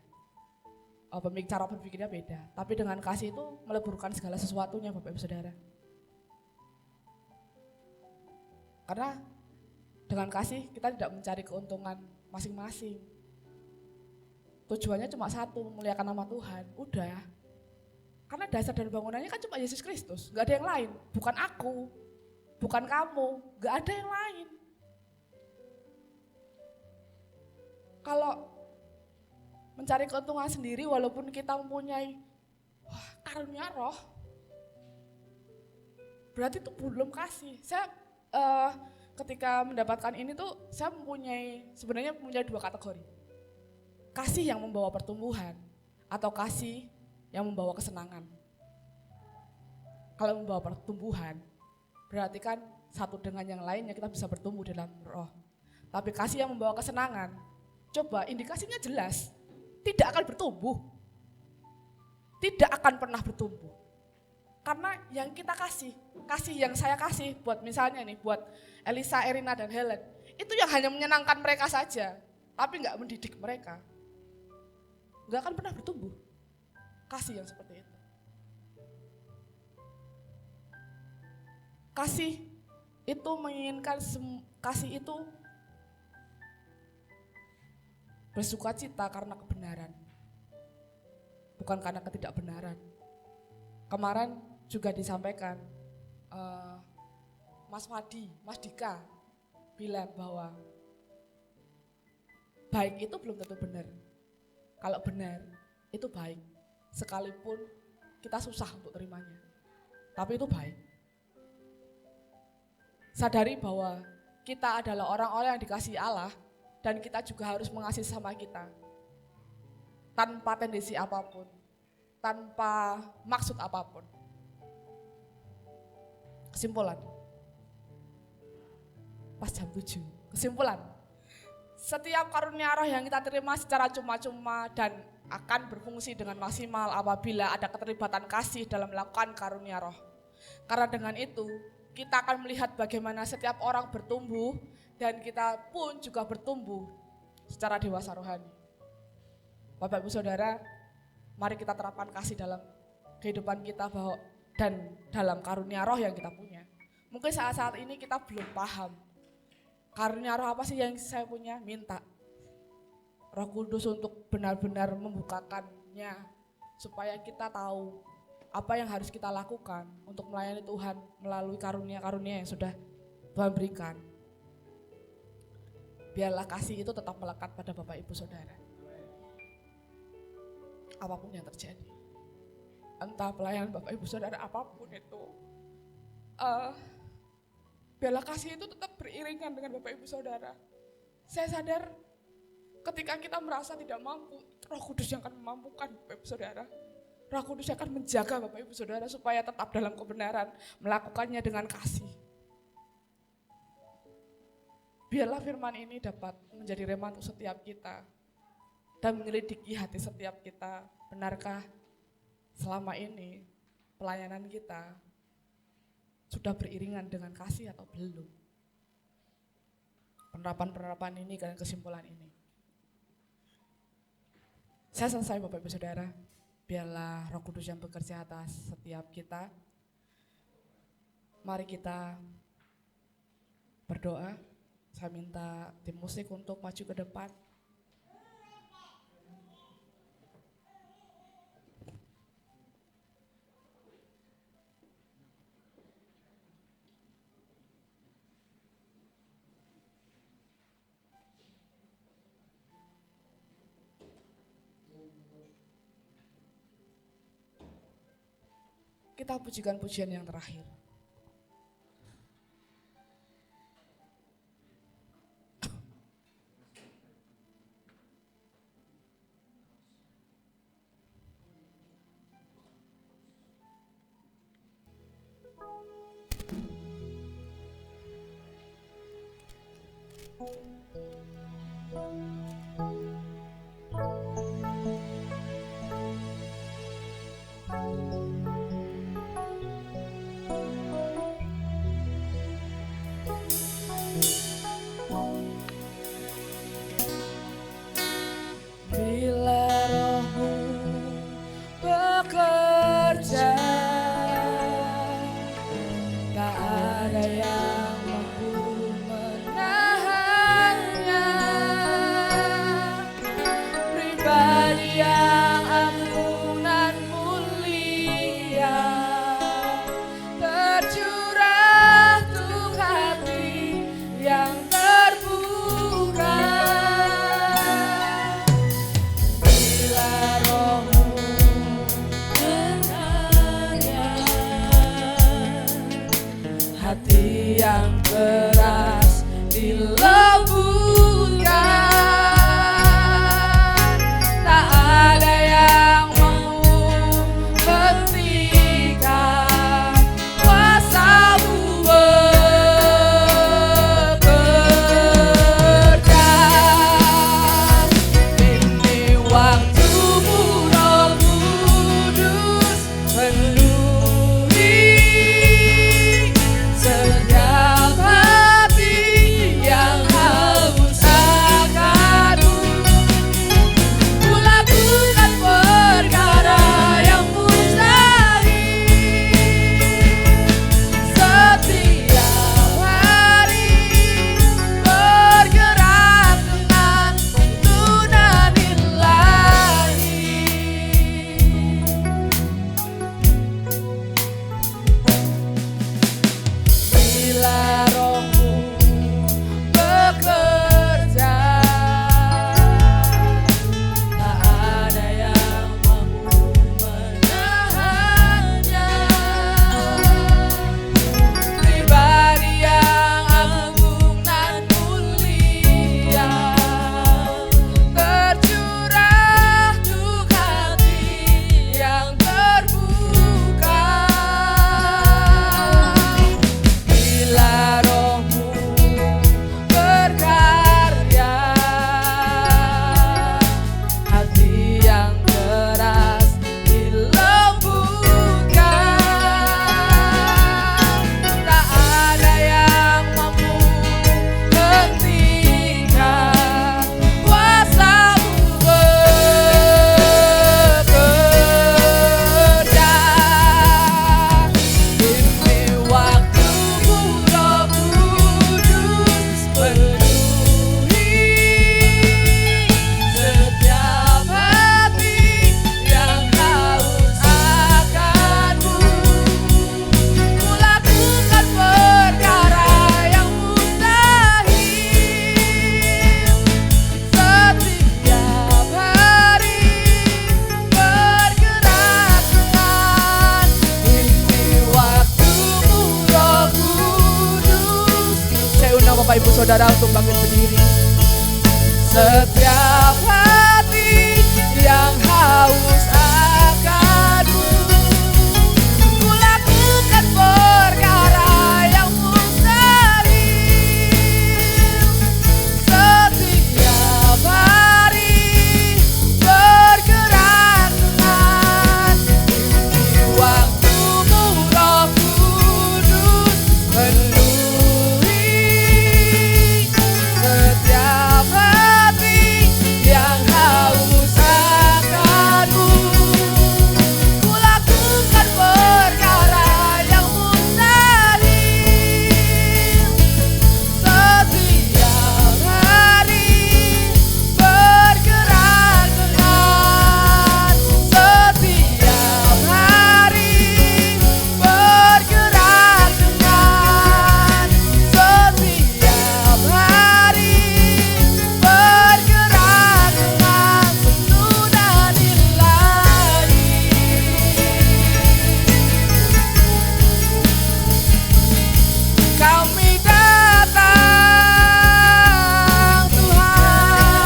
Cara berpikirnya beda. Tapi dengan kasih itu meleburkan segala sesuatunya Bapak Ibu Saudara. Karena dengan kasih kita tidak mencari keuntungan masing-masing. Tujuannya cuma satu, memuliakan nama Tuhan. Udah. Karena dasar dan bangunannya kan cuma Yesus Kristus, gak ada yang lain. Bukan aku, bukan kamu, gak ada yang lain. Kalau mencari keuntungan sendiri walaupun kita mempunyai karunia roh, berarti itu belum kasih. Saya ketika mendapatkan ini tuh saya sebenarnya mempunyai dua kategori. Kasih yang membawa pertumbuhan atau kasih yang membawa kesenangan. Kalau membawa pertumbuhan, berarti kan satu dengan yang lainnya kita bisa bertumbuh dalam roh. Tapi kasih yang membawa kesenangan, coba indikasinya jelas, tidak akan bertumbuh. Tidak akan pernah bertumbuh. Karena yang kita kasih yang saya kasih buat misalnya nih, buat Elisa, Erina, dan Helen, itu yang hanya menyenangkan mereka saja, tapi gak mendidik mereka. Gak akan pernah bertumbuh. Kasih yang seperti itu. Kasih itu menginginkan, kasih itu bersuka cita karena kebenaran, bukan karena ketidakbenaran. Kemarin juga disampaikan, Mas Fadi, Mas Dika bilang bahwa baik itu belum tentu benar. Kalau benar itu baik, sekalipun kita susah untuk terimanya, tapi itu baik. Sadari bahwa kita adalah orang-orang yang dikasihi Allah, dan kita juga harus mengasihi sama kita tanpa tendensi apapun, tanpa maksud apapun. Kesimpulan, pas jam 7, kesimpulan, setiap karunia roh yang kita terima secara cuma-cuma dan akan berfungsi dengan maksimal apabila ada keterlibatan kasih dalam melakukan karunia roh. Karena dengan itu kita akan melihat bagaimana setiap orang bertumbuh dan kita pun juga bertumbuh secara dewasa rohani. Bapak Ibu Saudara, mari kita terapkan kasih dalam kehidupan kita dan dalam karunia roh yang kita punya. Mungkin saat-saat ini kita belum paham karunia roh apa sih yang saya punya, minta Roh Kudus untuk benar-benar membukakannya supaya kita tahu apa yang harus kita lakukan untuk melayani Tuhan melalui karunia-karunia yang sudah Tuhan berikan. Biarlah kasih itu tetap melekat pada Bapak Ibu Saudara. Apapun yang terjadi. Entah pelayanan Bapak Ibu Saudara apapun itu. Biarlah kasih itu tetap beriringan dengan Bapak Ibu Saudara. Saya sadar ketika kita merasa tidak mampu, Roh Kudus yang akan memampukan Bapak Ibu Saudara. Roh Kudus yang akan menjaga Bapak Ibu Saudara supaya tetap dalam kebenaran, melakukannya dengan kasih. Biarlah firman ini dapat menjadi rema untuk setiap kita dan menyelidiki hati setiap kita. Benarkah selama ini pelayanan kita sudah beriringan dengan kasih atau belum? Penerapan-penerapan ini dan kesimpulan ini. Saya selesai Bapak Ibu Saudara. Biarlah Roh Kudus yang bekerja atas setiap kita. Mari kita berdoa. Saya minta tim musik untuk maju ke depan. Kita pujikan pujian yang terakhir. Bila Roh-Mu bekerja, tak ada yang mampu menahannya. Pribadi yang ampunan mulia, tercurah untuk hati yang terbuka. Hati yang keras dilembutkan, tak ada yang mampu hentikan kuasa-Mu bekerja. Ini waktu-Mu Roh Kudus penuhi setiap hati. Bapak Ibu Saudara untuk bangkit berdiri. Setiap hati yang haus akanmu, ku lakukan perkara yang mustahil. Setiap hari bergerak dengan waktumu, Roh Kudus penuhi setiap hati yang haus akanmu. Ku lakukan perkara yang mustahil. Setiap hari bergerak dengan, setiap hari bergerak dengan, setiap hari bergerak dengan tuntunan ilahi. Kami datang Tuhan,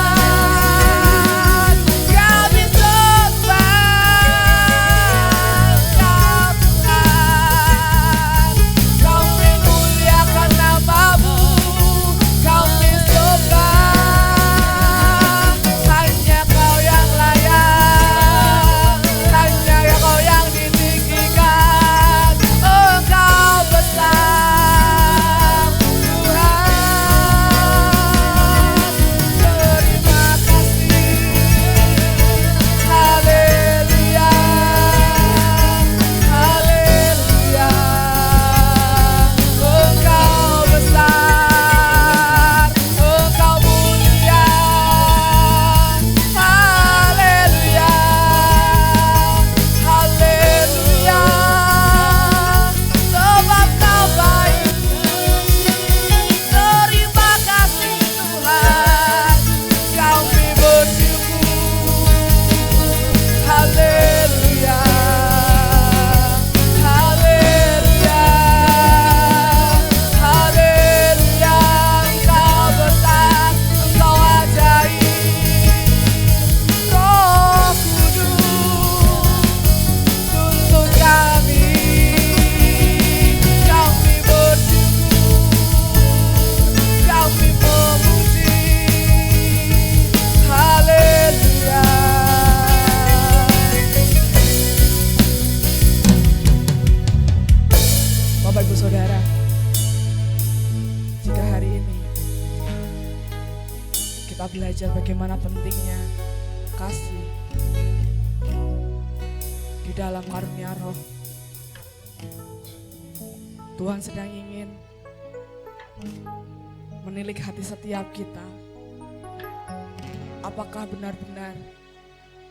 kami sembah Kau Tuhan, kami muliakan nama-Mu, kami sembah. Hanya Kau yang layak, hanya Kau yang ditinggikan. Engkau besar Tuhan, terima kasih. Haleluya, haleluya. Engkau besar, Engkau mulia. Haleluya, haleluya. Sebab Kau baik. Terima kasih Tuhan, kami bersyukur. Haleluya, haleluya, haleluya. Engkau besar, Engkau ajaib. Roh Kudus, tuntun kami bersyukur, kami memuji. Haleluya. Bapak Ibu Saudara, jika hari ini kita belajar bagaimana pentingnya kasih di dalam karunia Roh, Tuhan sedang ingin menilik hati setiap kita. Apakah benar-benar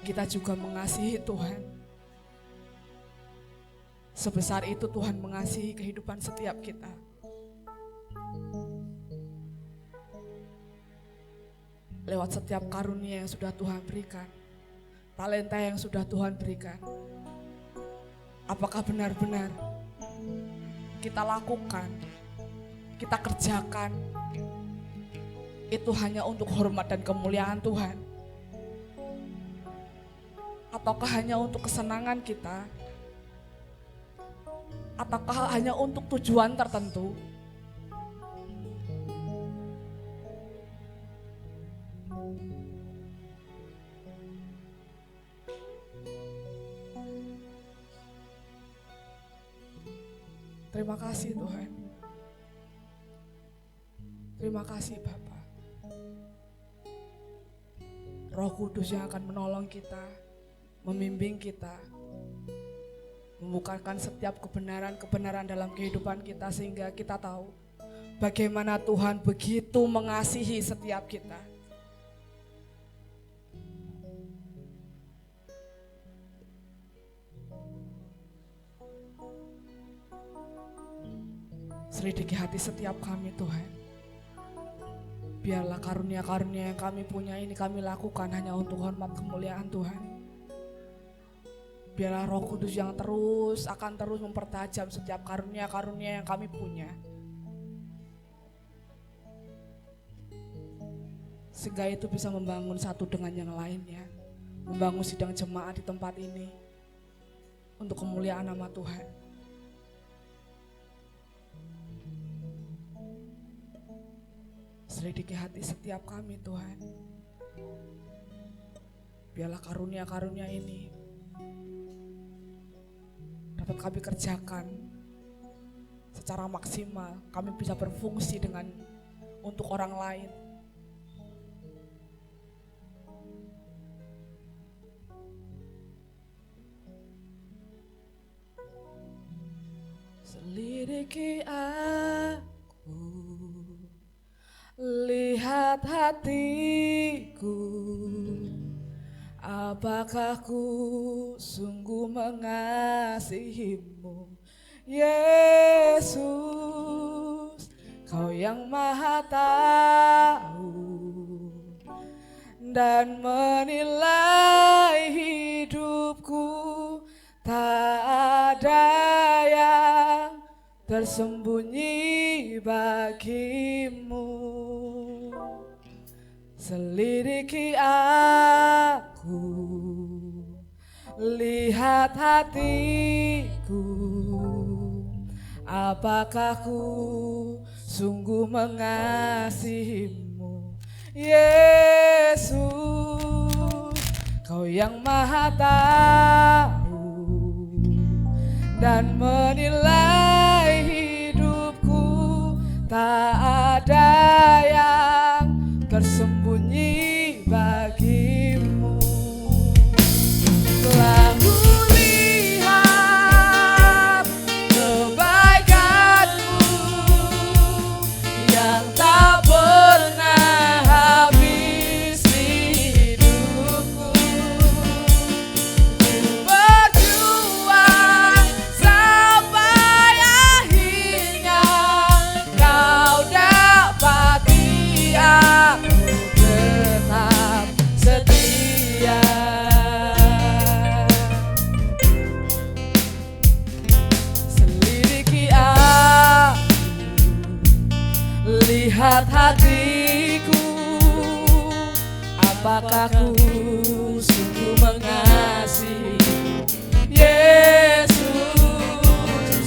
kita juga mengasihi Tuhan? Sebesar itu Tuhan mengasihi kehidupan setiap kita. Lewat setiap karunia yang sudah Tuhan berikan, talenta yang sudah Tuhan berikan, apakah benar-benar kita lakukan, kita kerjakan, itu hanya untuk hormat dan kemuliaan Tuhan? Ataukah hanya untuk kesenangan kita? Ataukah hanya untuk tujuan tertentu? Terima kasih Tuhan. Terima kasih Bapa. Roh Kudus yang akan menolong kita, membimbing kita, membukakan setiap kebenaran-kebenaran dalam kehidupan kita sehingga kita tahu bagaimana Tuhan begitu mengasihi setiap kita. Selidiki hati setiap kami Tuhan. Biarlah karunia-karunia yang kami punya ini kami lakukan hanya untuk hormat kemuliaan Tuhan. Biarlah Roh Kudus yang akan terus mempertajam setiap karunia-karunia yang kami punya. sehingga itu bisa membangun satu dengan yang lainnya, membangun sidang jemaat di tempat ini untuk kemuliaan nama Tuhan. Selidiki hati setiap kami Tuhan. Biarlah karunia-karunia ini dapat kami kerjakan secara maksimal. Kami bisa berfungsi untuk orang lain. Selidiki aku, lihat hatiku, apakah ku sungguh mengasihimu, Yesus, Kau yang Maha tahu dan menilai hidupku, tak ada yang tersembunyi bagimu. Selidiki aku, lihat hatiku, apakah ku sungguh mengasihimu, Yesus, Kau yang Maha tahu dan menilai hidupku, tak ada yang tersembunyi bagimu. Telah kulihat kebaikanmu yang tak pernah habis di hidupku. Ku berjuang sampai akhirnya Kau dapati aku tetap setia. Selidiki aku, lihat hatiku, apakah ku sungguh mengasihi, Yesus,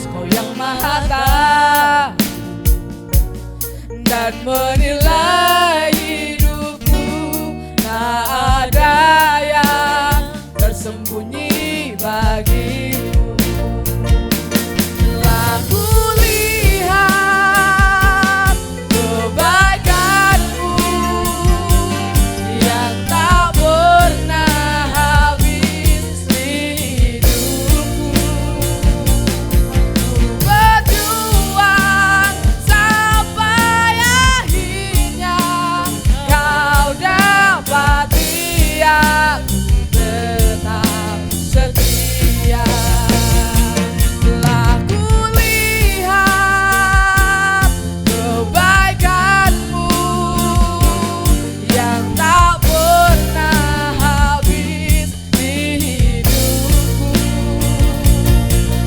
Kau yang Maha tahu dan menilai hidupku, tak ada yang tersembunyi bagimu. Telah kulihat kebaikanmu yang tak pernah habis di hidupku. Ku berjuang sampai akhirnya Kau dapati aku tetap setia. Telah kulihat kebaikanmu yang tak pernah habis di hidupku.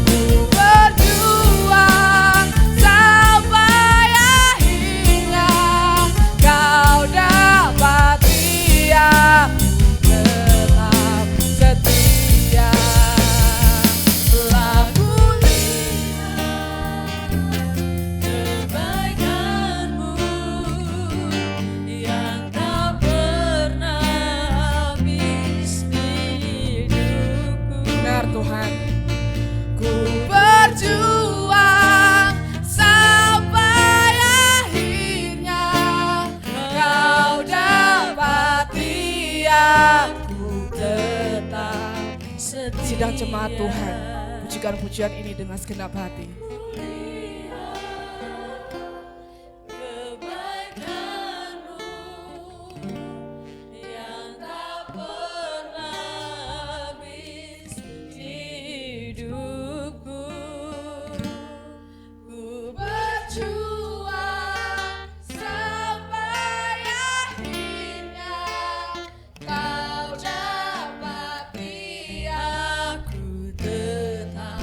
Ku berjuang sampai akhirnya Kau dapati aku tetap setia. Telah kulihat kebaikanmu yang tak pernah habis di hidupku. Benar Tuhan, ku berjuang sampai akhirnya Kau dapati aku tetap setia. Sidang jemaat Tuhan, pujikan pujian ini dengan segenap hati. Kebaikanmu yang tak pernah habis di hidupku. Ku berjuang sampai akhirnya Kau dapati aku tetap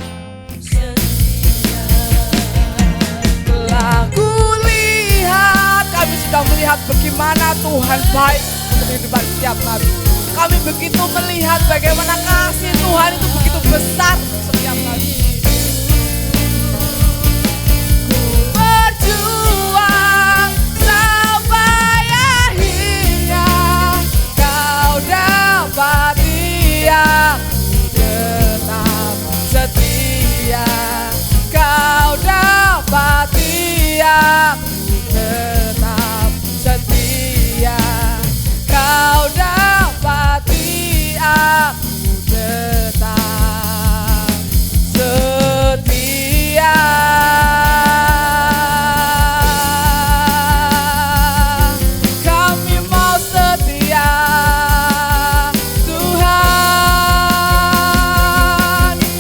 setia. bagaimana Tuhan baik untuk kehidupan setiap kami. Kami begitu melihat bagaimana kasih Tuhan itu begitu besar untuk setiap kami. Berjuang sampai akhirnya kau dapati aku tetap setia. Kau dapati aku tetap setia. Kau dapati aku tetap setia. Kami mau setia, Tuhan.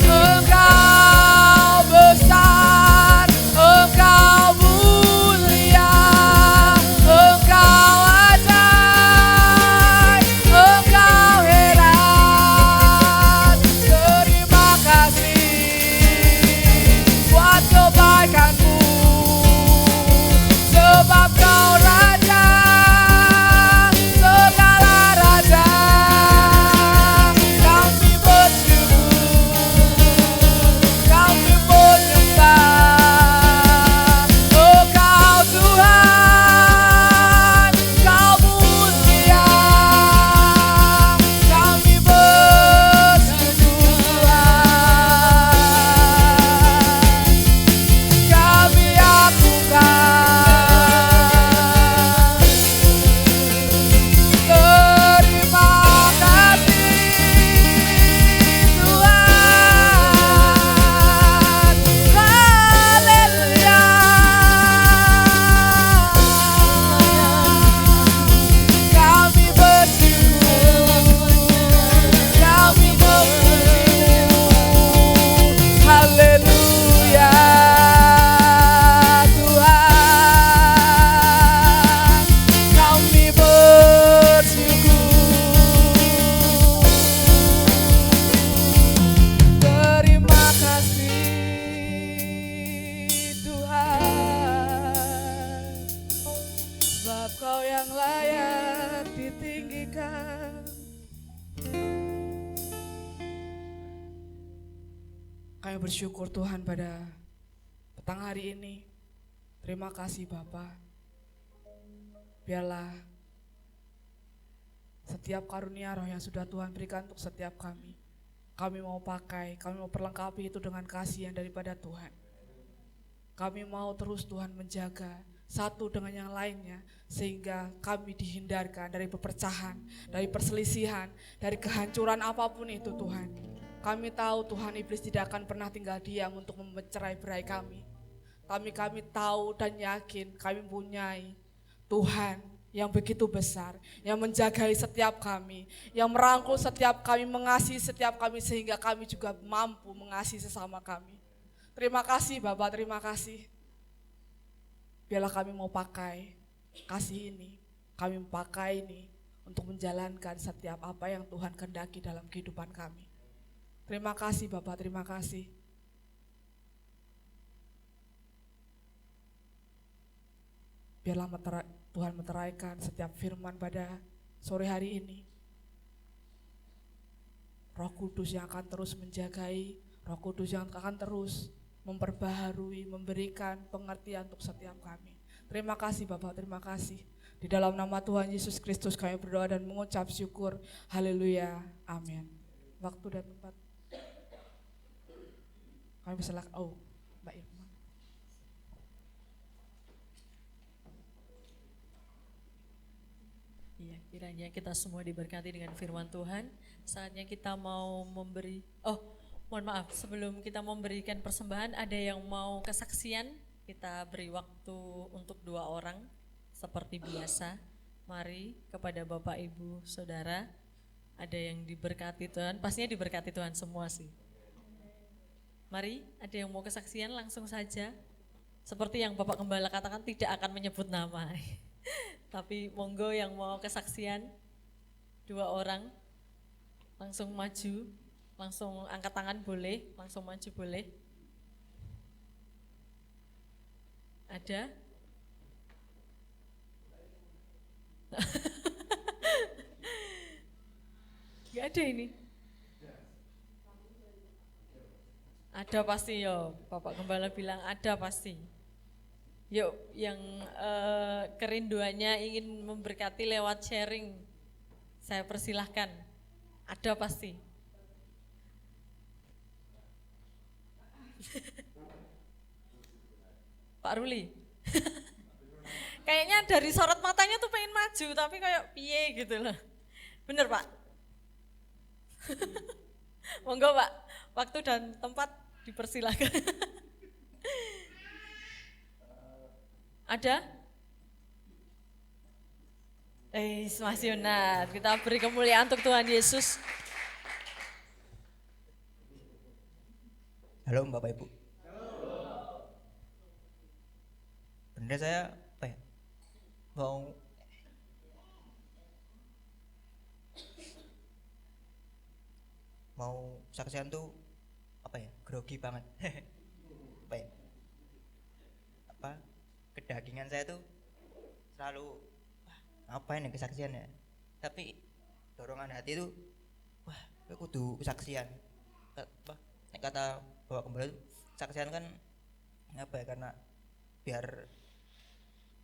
Engkau besar, Engkau mulia, Engkau ajaib, Engkau heran. Terima kasih buat kebaikan-Mu, sebab Kau Raja segala raja. Kami bersyukur, kami menyembah. Oh Kau Tuhan, Kau mulia. Kami bersyukur Tuhan, kami akukan. Terima kasih Tuhan, haleluya. Kami bersyukur, kami memuji-Mu, haleluya Tuhan. Kami bersyukur. Terima kasih Tuhan, sebab Kau yang layak ditinggikan. Kami bersyukur Tuhan pada petang hari ini. Terima kasih Bapa. Biarlah setiap karunia roh yang sudah Tuhan berikan untuk setiap kami mau pakai, kami mau perlengkapi itu dengan kasih yang daripada Tuhan. Kami mau terus Tuhan menjaga satu dengan yang lainnya, sehingga kami dihindarkan dari perpecahan, dari perselisihan, dari kehancuran apapun itu Tuhan. Kami tahu Tuhan, iblis tidak akan pernah tinggal diam untuk memecerai-berai kami. Kami tahu dan yakin kami mempunyai Tuhan yang begitu besar, yang menjagai setiap kami, yang merangkul setiap kami, mengasihi setiap kami, sehingga kami juga mampu mengasihi sesama kami. Terima kasih Bapak, terima kasih. Biarlah kami mau pakai kasih ini, kami pakai ini untuk menjalankan setiap apa yang Tuhan kehendaki dalam kehidupan kami. Terima kasih Bapak, terima kasih. Biarlah Tuhan meteraikan setiap firman pada sore hari ini. Roh Kudus yang akan terus menjagai, Roh Kudus yang akan terus memperbaharui, memberikan pengertian untuk setiap kami. Terima kasih Bapak, terima kasih. Di dalam nama Tuhan Yesus Kristus kami berdoa dan mengucap syukur. Haleluya, amin. Waktu dan tempat. Kami bisa Mbak Irma. Iya, kiranya kita semua diberkati dengan firman Tuhan. Saatnya kita mau memberi, mohon maaf, sebelum kita memberikan persembahan, ada yang mau kesaksian, kita beri waktu untuk 2 orang, seperti biasa. Mari kepada Bapak, Ibu, Saudara, ada yang diberkati Tuhan, pastinya diberkati Tuhan semua sih. Mari, ada yang mau kesaksian langsung saja. Seperti yang Bapak Gembala katakan, tidak akan menyebut nama. Tapi monggo yang mau kesaksian, 2 orang, langsung maju, langsung angkat tangan boleh, langsung maju boleh. Ada? ada ini. Ada pasti yo, Bapak Gembala bilang ada pasti. Yuk, yang kerinduannya ingin memberkati lewat sharing, saya persilahkan. Ada pasti. Pak Ruli. Kayaknya dari sorot matanya tuh pengen maju, tapi kayak piye gitu loh. Bener Pak? Monggo Pak, waktu dan tempat dipersilakan. Ada? Mas Yonat, kita beri kemuliaan untuk Tuhan Yesus. Halo Bapak Ibu. Sebenarnya saya apa ya, mau saksian tuh apa ya, grogi banget. Apa ya, apa kedagingan saya tuh selalu apa ini kesaksian ya, tapi dorongan hati tuh wah aku kudu kesaksian. Kata Bapak Gembala tuh kesaksian kan apa ya, karena biar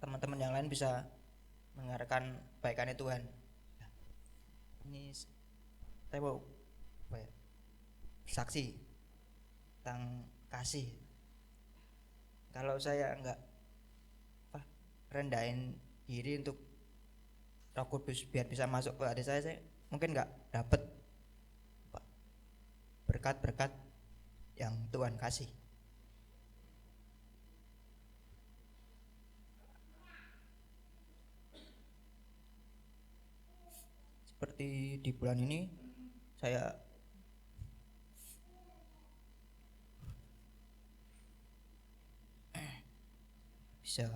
teman-teman yang lain bisa mendengarkan kebaikannya Tuhan. Ini saya mau apa ya, saksi tentang kasih. Kalau saya enggak rendahin diri untuk Roh Kudus biar bisa masuk ke hati saya mungkin enggak dapat berkat-berkat yang Tuhan kasih. Seperti di bulan ini saya bisa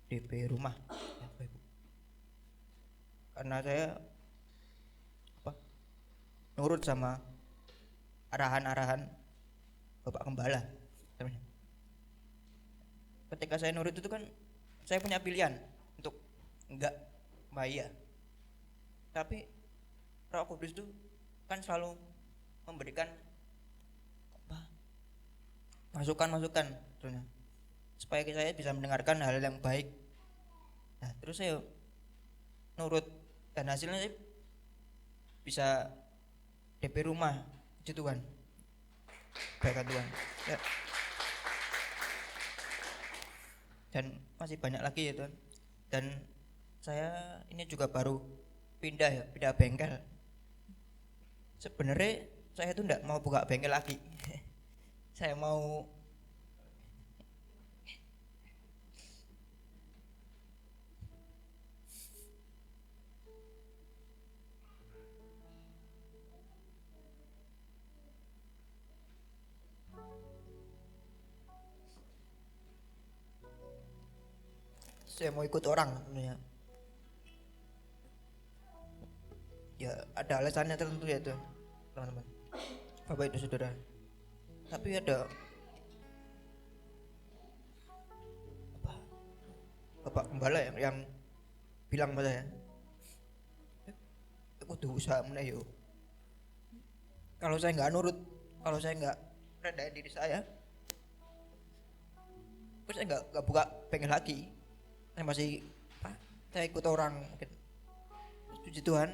DP rumah ya, Bapak Ibu. Karena saya nurut sama arahan-arahan Bapak Gembala. Ketika saya nurut itu kan saya punya pilihan untuk enggak bayar. Tapi Roh Kudus itu kan selalu memberikan masukan-masukan supaya saya bisa mendengarkan hal yang baik. Nah, terus saya nurut dan hasilnya saya bisa DP rumah, puji Tuhan. Berkat Tuhan. Ya. Dan masih banyak lagi ya Tuhan. Dan saya ini juga baru pindah bengkel. Sebenarnya saya tuh enggak mau buka bengkel lagi. Saya mau ikut orang sebenarnya. Ya ada alasannya tertentu ya tuh teman-teman, Bapak Ibu Saudara. Tapi ada Bapak Gembala yang bilang pada saya, aku tuh usaha mana yuk. Kalau saya nggak nurut, kalau saya nggak rendahin diri saya, terus saya nggak buka bengkel lagi. Saya masih saya ikut orang mungkin. Puji Tuhan.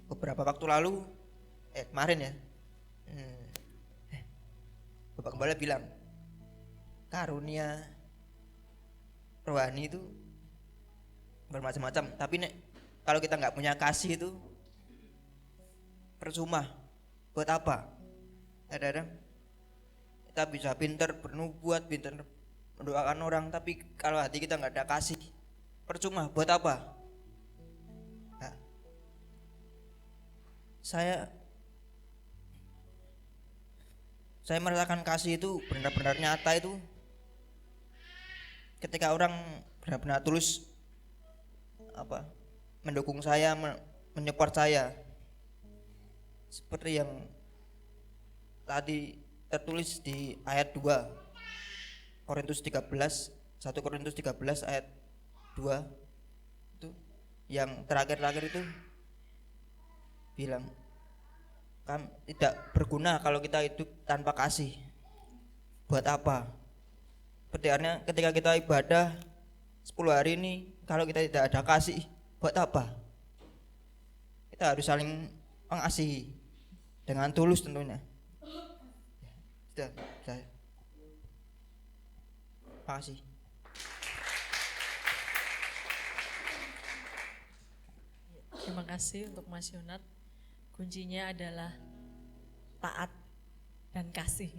Beberapa waktu lalu kemarin ya, Bapak Gembala bilang karunia rohani itu bermacam-macam, tapi kalau kita nggak punya kasih itu percuma. Buat apa? Kadang-kadang kita bisa pinter bernubuat, pinter mendoakan orang, tapi kalau hati kita nggak ada kasih, percuma. Buat apa? Nah, saya merasakan kasih itu benar-benar nyata itu ketika orang benar-benar tulus mendukung saya, menyupport saya, seperti yang tadi tertulis di ayat 2 Korintus 13, 1 Korintus 13 ayat 2 itu yang terakhir-terakhir itu bilang kan tidak berguna kalau kita hidup tanpa kasih. Buat apa? Artinya ketika kita ibadah 10 hari ini kalau kita tidak ada kasih, buat apa? Kita harus saling mengasihi dengan tulus tentunya. Sudah, saya. Makasih. Terima kasih untuk Mas Yonat. Kuncinya adalah taat dan kasih.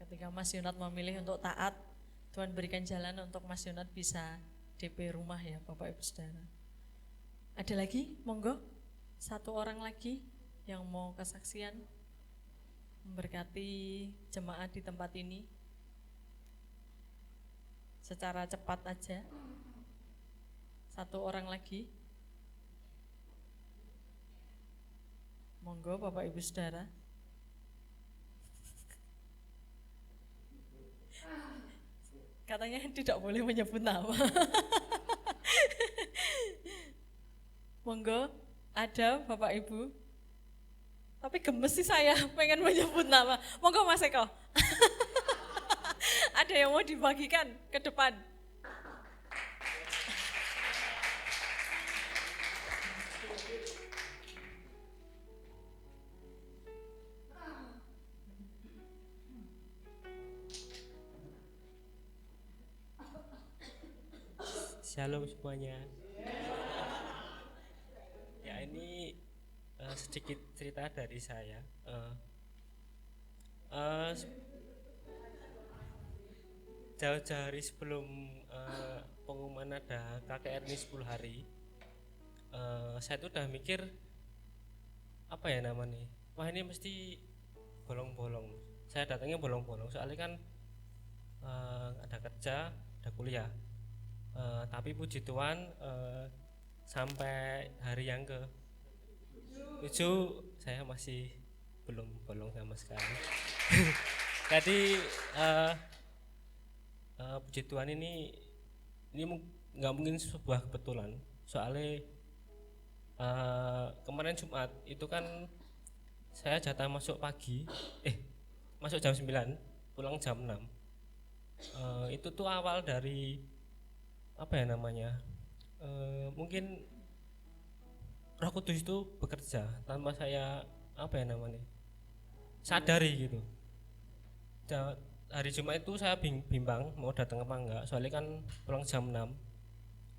Ketika Mas Yonat memilih untuk taat, Tuhan berikan jalan untuk Mas Yonat bisa DP rumah ya Bapak Ibu Saudara. Ada lagi? Monggo. Satu orang lagi yang mau kesaksian memberkati jemaat di tempat ini. Secara cepat aja. Satu orang lagi. Monggo Bapak Ibu Saudara. Katanya tidak boleh menyebut nama. Monggo, ada Bapak Ibu. Tapi gemes sih saya pengen menyebut nama. Monggo Mas Eko. Ada yang mau dibagikan ke depan? Shalom semuanya. Ya ini sedikit cerita dari saya. Jauh-jauh hari sebelum pengumuman ada KKR ini 10 hari, saya tuh udah mikir apa ya namanya. Wah ini mesti bolong-bolong. Saya datangnya bolong-bolong soalnya kan ada kerja, ada kuliah. Tapi puji Tuhan sampai hari yang ke-7 saya masih belum bolong sama sekali. Jadi puji Tuhan ini nggak mungkin sebuah kebetulan. Soalnya kemarin Jumat itu kan saya jatah masuk pagi, masuk jam 9, pulang jam 6. Itu tuh awal dari apa ya namanya, mungkin Roh Kudus itu bekerja tanpa saya apa ya namanya sadari gitu. Hari Jumat itu saya bimbang mau datang apa enggak, soalnya kan pulang jam 6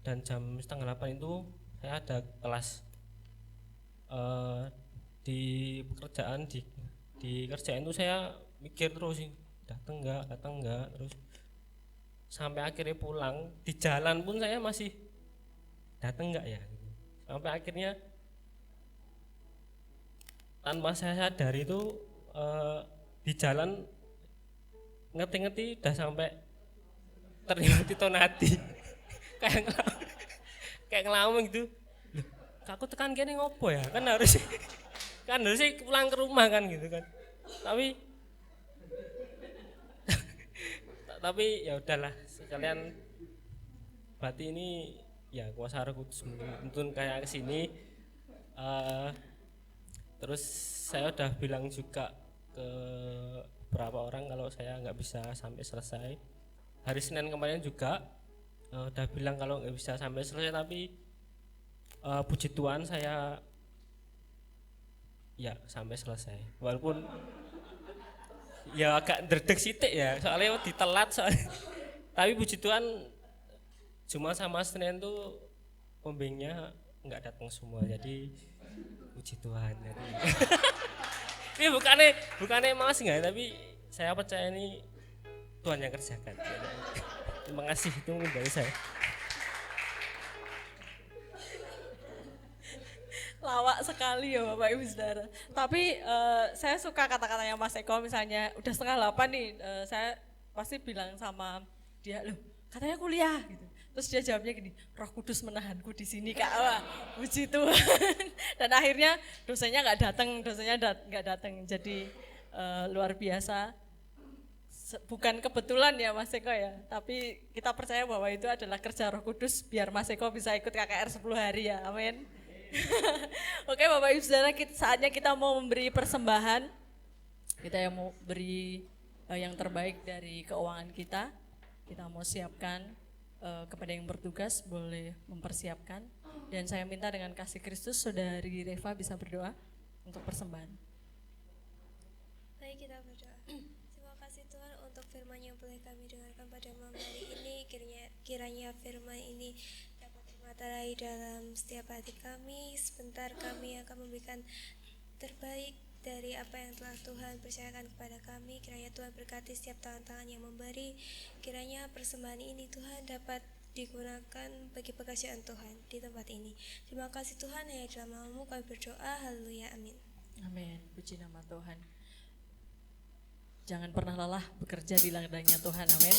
dan jam setengah 8 itu saya ada kelas di pekerjaan, di kerjaan itu saya mikir terus datang enggak terus sampai akhirnya pulang. Di jalan pun saya masih datang enggak ya gitu. Sampai akhirnya tanpa saya sadari itu di jalan ngerti-ngerti udah sampai terlihat tonati kayak ngelamun gitu. Loh, aku tekan kene ngopo ya, kan harusnya pulang ke rumah kan gitu kan. Tapi ya udahlah, sekalian berarti ini ya kuasa Roh Kudus menuntun kayak kesini. Terus saya udah bilang juga ke beberapa orang kalau saya nggak bisa sampai selesai. Hari Senin kemarin juga udah bilang kalau nggak bisa sampai selesai, tapi puji Tuhan saya ya sampai selesai. Walaupun ya agak derdek sitik ya, soalnya ditelat soalnya. Tapi puji Tuhan Jumat sama Senin tuh pembimbingnya nggak datang semua, jadi puji Tuhan. Jadi ini bukannya malas nggak, tapi saya percaya ini Tuhan yang kerjakan. Terima kasih, itu dari saya. Lawak sekali ya Bapak Ibu Saudara. Tapi saya suka kata-katanya Mas Eko, misalnya udah setengah 8 nih, saya pasti bilang sama dia, loh katanya kuliah gitu. Terus dia jawabnya gini, Roh Kudus menahanku di sini Kak. Wah, puji Tuhan. Dan akhirnya dosennya nggak datang. Jadi luar biasa. bukan kebetulan ya Mas Eko ya, tapi kita percaya bahwa itu adalah kerja Roh Kudus biar Mas Eko bisa ikut KKR 10 hari ya, amin. Oke Bapak Ibu Saudara, saatnya kita mau memberi persembahan, kita yang mau beri yang terbaik dari keuangan kita mau siapkan kepada yang bertugas boleh mempersiapkan, dan saya minta dengan kasih Kristus Saudari Reva bisa berdoa untuk persembahan. Mari kita berdoa. Terima kasih Tuhan untuk firman yang boleh kami dengarkan pada malam hari ini. Kiranya firman ini dapat termaterai dalam setiap hati kami. Sebentar kami akan memberikan terbaik dari apa yang telah Tuhan percayakan kepada kami. Kiranya Tuhan berkati setiap tangan-tangan yang memberi. Kiranya persembahan ini Tuhan dapat digunakan bagi pekerjaan Tuhan di tempat ini. Terima kasih Tuhan, hanya dalam namamu kami berdoa. Haleluya, amin. Amin, puji nama Tuhan. Jangan pernah lelah bekerja di ladangnya Tuhan, amin.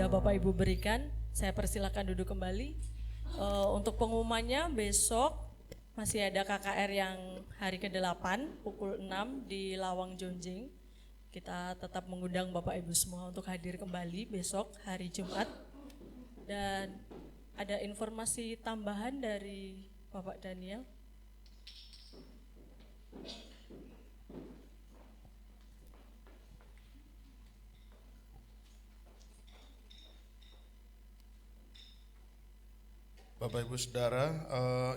Bapak Ibu berikan. Saya persilakan duduk kembali. Untuk pengumumannya besok masih ada KKR yang hari ke-8 pukul 6 di Lawang Jonjing. Kita tetap mengundang Bapak Ibu semua untuk hadir kembali besok hari Jumat. Dan ada informasi tambahan dari Bapak Daniel. Bapak Ibu Saudara,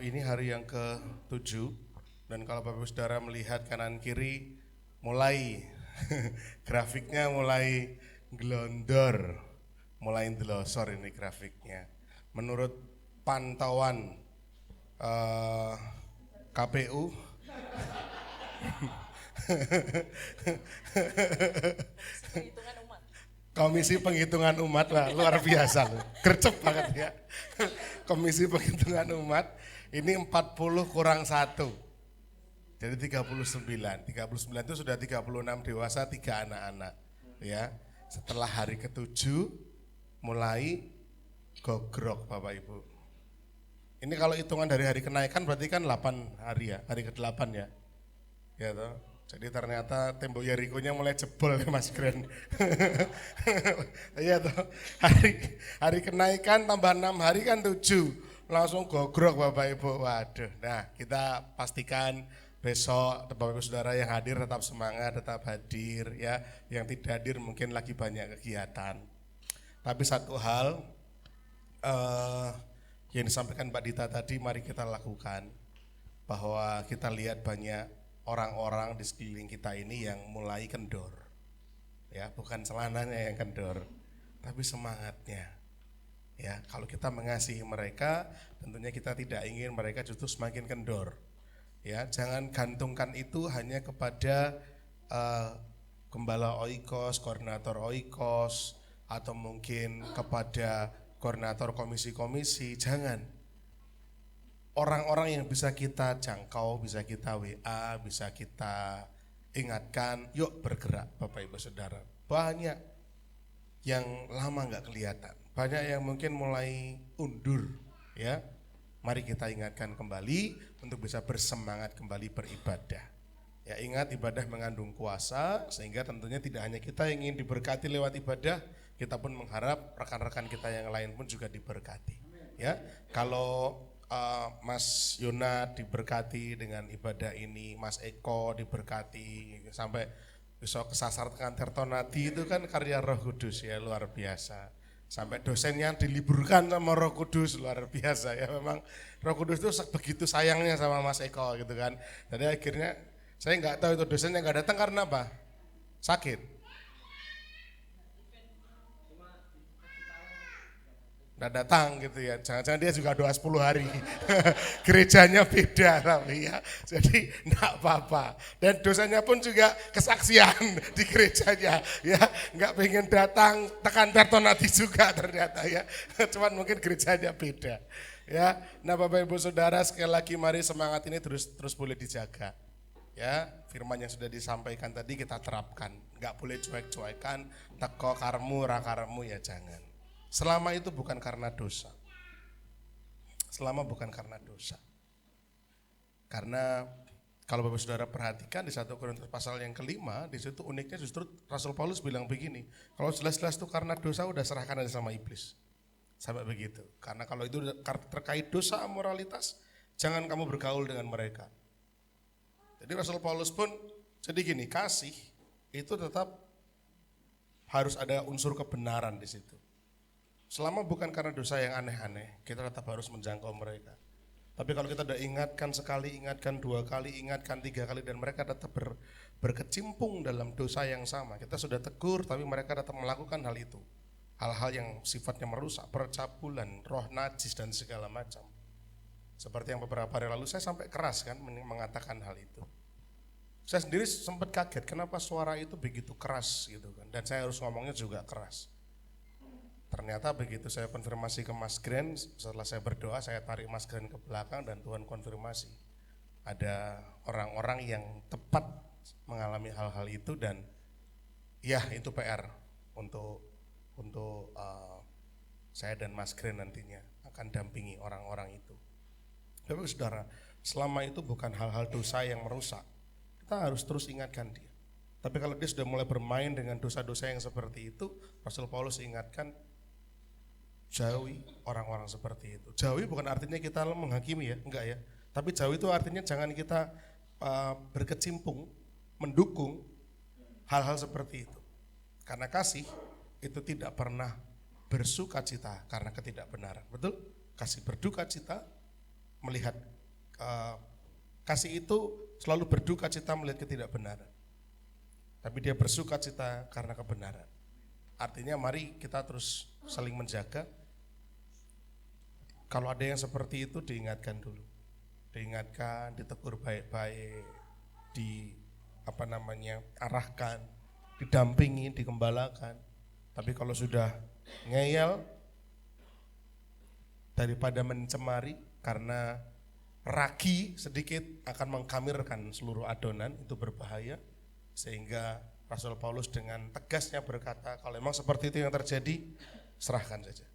ini hari yang ke-7 dan kalau Bapak Ibu Saudara melihat kanan kiri mulai grafiknya mulai gelondor, mulai ndelosor ini grafiknya. Menurut pantauan KPU Komisi Penghitungan Umat, lah luar biasa loh, gercep banget ya. Komisi Penghitungan Umat Ini 40 kurang 1. Jadi 39. 39 itu sudah 36 dewasa, 3 anak-anak. Ya. Setelah hari ke-7 mulai gogrok Bapak Ibu. Ini kalau hitungan dari hari kenaikan berarti kan 8 hari ya, hari ke-8 ya. Ya toh. Jadi ternyata tembok Yerikonya mulai jebol ya Mas Gren. Iya toh. Hari kenaikan tambah 6 hari kan 7. Langsung gogrok Bapak Ibu. Waduh. Nah, kita pastikan besok Bapak Ibu Saudara yang hadir tetap semangat, tetap hadir ya. Yang tidak hadir mungkin lagi banyak kegiatan. Tapi satu hal yang disampaikan Mbak Dita tadi mari kita lakukan, bahwa kita lihat banyak orang-orang di sekeliling kita ini yang mulai kendor. Ya, bukan celananya yang kendor, tapi semangatnya. Ya, kalau kita mengasihi mereka, tentunya kita tidak ingin mereka justru semakin kendor. Ya, jangan gantungkan itu hanya kepada gembala oikos, koordinator oikos, atau mungkin kepada koordinator komisi-komisi. Jangan. Orang-orang yang bisa kita jangkau, bisa kita WA, bisa kita ingatkan, yuk bergerak Bapak Ibu Saudara. Banyak yang lama nggak kelihatan, banyak yang mungkin mulai undur ya. Mari kita ingatkan kembali untuk bisa bersemangat kembali beribadah. Ya, ingat ibadah mengandung kuasa, sehingga tentunya tidak hanya kita yang ingin diberkati lewat ibadah, kita pun mengharap rekan-rekan kita yang lain pun juga diberkati. Ya, kalau Mas Yona diberkati dengan ibadah ini, Mas Eko diberkati sampai besok kesasar tekan Tertonati, itu kan karya Roh Kudus ya, luar biasa. Sampai dosennya diliburkan sama Roh Kudus, luar biasa ya. Memang Roh Kudus itu begitu sayangnya sama Mas Eko gitu kan. Jadi akhirnya saya nggak tahu itu dosennya nggak datang karena apa? Sakit. Nggak datang gitu ya, jangan-jangan dia juga doa 10 hari. Gerejanya beda tapi ya, jadi enggak apa-apa. Dan dosanya pun juga kesaksian di gerejanya ya, nggak pengen datang tekan Tertonati juga ternyata ya. Cuman mungkin gerejanya beda ya. Nah Bapak Ibu Saudara, sekali lagi mari semangat ini terus boleh dijaga. Ya, firman yang sudah disampaikan tadi kita terapkan, nggak boleh cuek-cuekan, teko karmu, rakarmu ya jangan. Selama itu bukan karena dosa. Selama bukan karena dosa. Karena kalau Bapak Saudara perhatikan di 1 Korintus pasal yang ke-5, di situ uniknya justru Rasul Paulus bilang begini, kalau jelas-jelas itu karena dosa udah serahkan aja sama iblis. Sampai begitu. Karena kalau itu terkait dosa moralitas, jangan kamu bergaul dengan mereka. Jadi Rasul Paulus pun jadi gini, kasih itu tetap harus ada unsur kebenaran di situ. Selama bukan karena dosa yang aneh-aneh, kita tetap harus menjangkau mereka. Tapi kalau kita udah ingatkan sekali, ingatkan 2 kali, ingatkan 3 kali, dan mereka tetap berkecimpung dalam dosa yang sama, kita sudah tegur tapi mereka tetap melakukan hal itu. Hal-hal yang sifatnya merusak, percabulan, roh najis dan segala macam. Seperti yang beberapa hari lalu saya sampai keras kan mengatakan hal itu. Saya sendiri sempat kaget kenapa suara itu begitu keras gitu kan, dan saya harus ngomongnya juga keras. Ternyata begitu saya konfirmasi ke Mas Gren, setelah saya berdoa saya tarik Mas Gren ke belakang dan Tuhan konfirmasi. Ada orang-orang yang tepat mengalami hal-hal itu, dan ya itu PR untuk saya dan Mas Gren nantinya akan dampingi orang-orang itu. Bapak Saudara, selama itu bukan hal-hal dosa yang merusak, kita harus terus ingatkan dia. Tapi kalau dia sudah mulai bermain dengan dosa-dosa yang seperti itu, Rasul Paulus ingatkan, jauhi orang-orang seperti itu. Jauhi bukan artinya kita menghakimi ya, enggak ya. Tapi jauhi itu artinya jangan kita berkecimpung, mendukung hal-hal seperti itu. Karena kasih itu tidak pernah bersuka cita karena ketidakbenaran. Betul? Kasih berduka cita melihat kasih itu selalu berduka cita melihat ketidakbenaran. Tapi dia bersuka cita karena kebenaran. Artinya mari kita terus saling menjaga. Kalau ada yang seperti itu diingatkan dulu. Diingatkan, ditegur baik-baik, arahkan, didampingi, digembalakan. Tapi kalau sudah ngeyel, daripada mencemari karena ragi sedikit akan mengkamirkan seluruh adonan, itu berbahaya. Sehingga Rasul Paulus dengan tegasnya berkata, kalau memang seperti itu yang terjadi, serahkan saja.